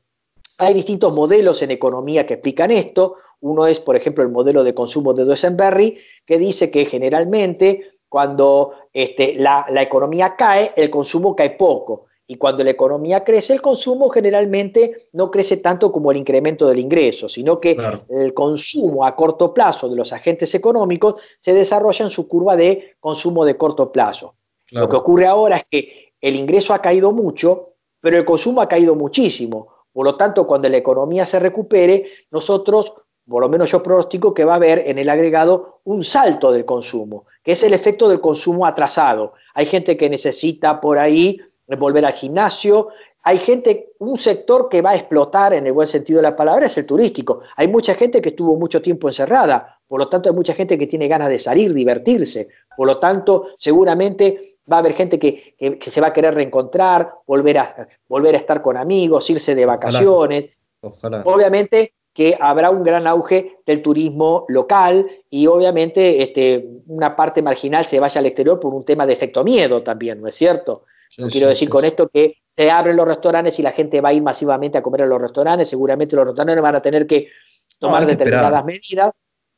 Hay distintos modelos en economía que explican esto. Uno es, por ejemplo, el modelo de consumo de Duesenberry, que dice que generalmente cuando la economía cae, el consumo cae poco. Y cuando la economía crece, el consumo generalmente no crece tanto como el incremento del ingreso, sino que Claro, el consumo a corto plazo de los agentes económicos se desarrolla en su curva de consumo de corto plazo. Lo que claro. ocurre ahora es que el ingreso ha caído mucho, pero el consumo ha caído muchísimo. Por lo tanto, cuando la economía se recupere, nosotros, por lo menos yo pronostico que va a haber en el agregado un salto del consumo, que es el efecto del consumo atrasado. Hay gente que necesita por ahí volver al gimnasio. Hay gente, un sector que va a explotar en el buen sentido de la palabra es el turístico. Hay mucha gente que estuvo mucho tiempo encerrada, por lo tanto hay mucha gente que tiene ganas de salir, divertirse. Por lo tanto, seguramente va a haber gente que se va a querer reencontrar, volver a estar con amigos, irse de Ojalá, vacaciones. ojalá. Obviamente que habrá un gran auge del turismo local y obviamente una parte marginal se vaya al exterior por un tema de efecto miedo también, ¿no es cierto? Sí, No quiero sí, decir sí, con sí. esto que se abren los restaurantes y la gente va a ir masivamente a comer a los restaurantes, seguramente los restaurantes van a tener que No, hay tomar que esperar. determinadas medidas,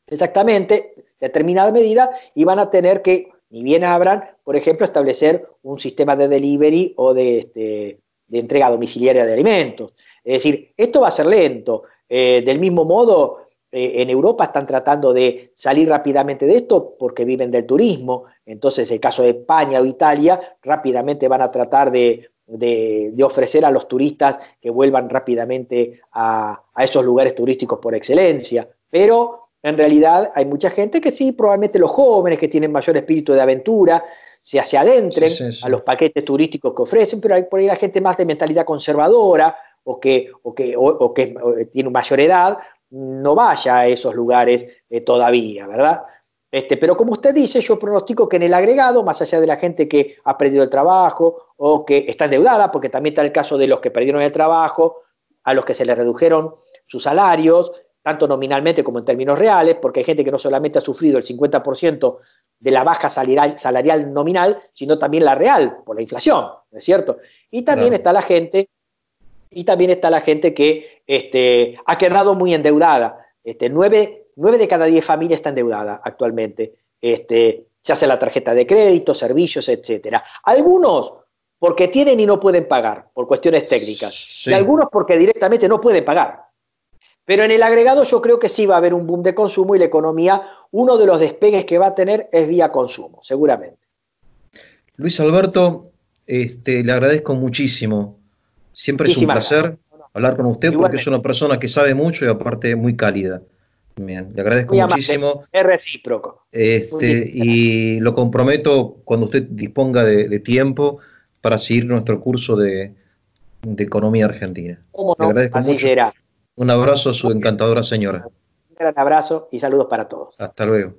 exactamente, determinadas medidas, y van a tener que, ni bien abran, por ejemplo, establecer un sistema de delivery o de entrega domiciliaria de alimentos. Es decir, esto va a ser lento. Del mismo modo, en Europa están tratando de salir rápidamente de esto porque viven del turismo. Entonces, el caso de España o Italia, rápidamente van a tratar de ofrecer a los turistas que vuelvan rápidamente a esos lugares turísticos por excelencia. Pero en realidad hay mucha gente que sí, probablemente los jóvenes que tienen mayor espíritu de aventura, se Sí, adentren sí, a sí. los paquetes turísticos que ofrecen, pero hay por ahí la gente más de mentalidad conservadora o que tiene mayor edad, no vaya a esos lugares todavía, ¿verdad? Pero como usted dice, yo pronostico que en el agregado, más allá de la gente que ha perdido el trabajo o que está endeudada, porque también está el caso de los que perdieron el trabajo, a los que se les redujeron sus salarios, tanto nominalmente como en términos reales, porque hay gente que no solamente ha sufrido el 50% de la baja salarial nominal, sino también la real, por la inflación, ¿no es cierto? Y también Claro. está la gente y también está la gente que ha quedado muy endeudada. 9 de cada 10 familias está endeudada actualmente. Se hace la tarjeta de crédito, servicios, etcétera. Algunos porque tienen y no pueden pagar por cuestiones técnicas. Y Sí. algunos porque directamente no pueden pagar. Pero en el agregado yo creo que sí va a haber un boom de consumo y la economía, uno de los despegues que va a tener es vía consumo, seguramente. Luis Alberto, le agradezco muchísimo. Siempre es un Muchísimas gracias. placer hablar con usted porque es Igualmente, una persona que sabe mucho y aparte muy cálida. Bien, le agradezco muy amable, muchísimo. es recíproco. Muchísimas gracias. Y lo comprometo cuando usted disponga de tiempo para seguir nuestro curso de economía argentina. ¿Cómo Le no? agradezco Así mucho. será. Un abrazo a su Muy bien. encantadora señora. Un gran abrazo y saludos para todos. Hasta luego.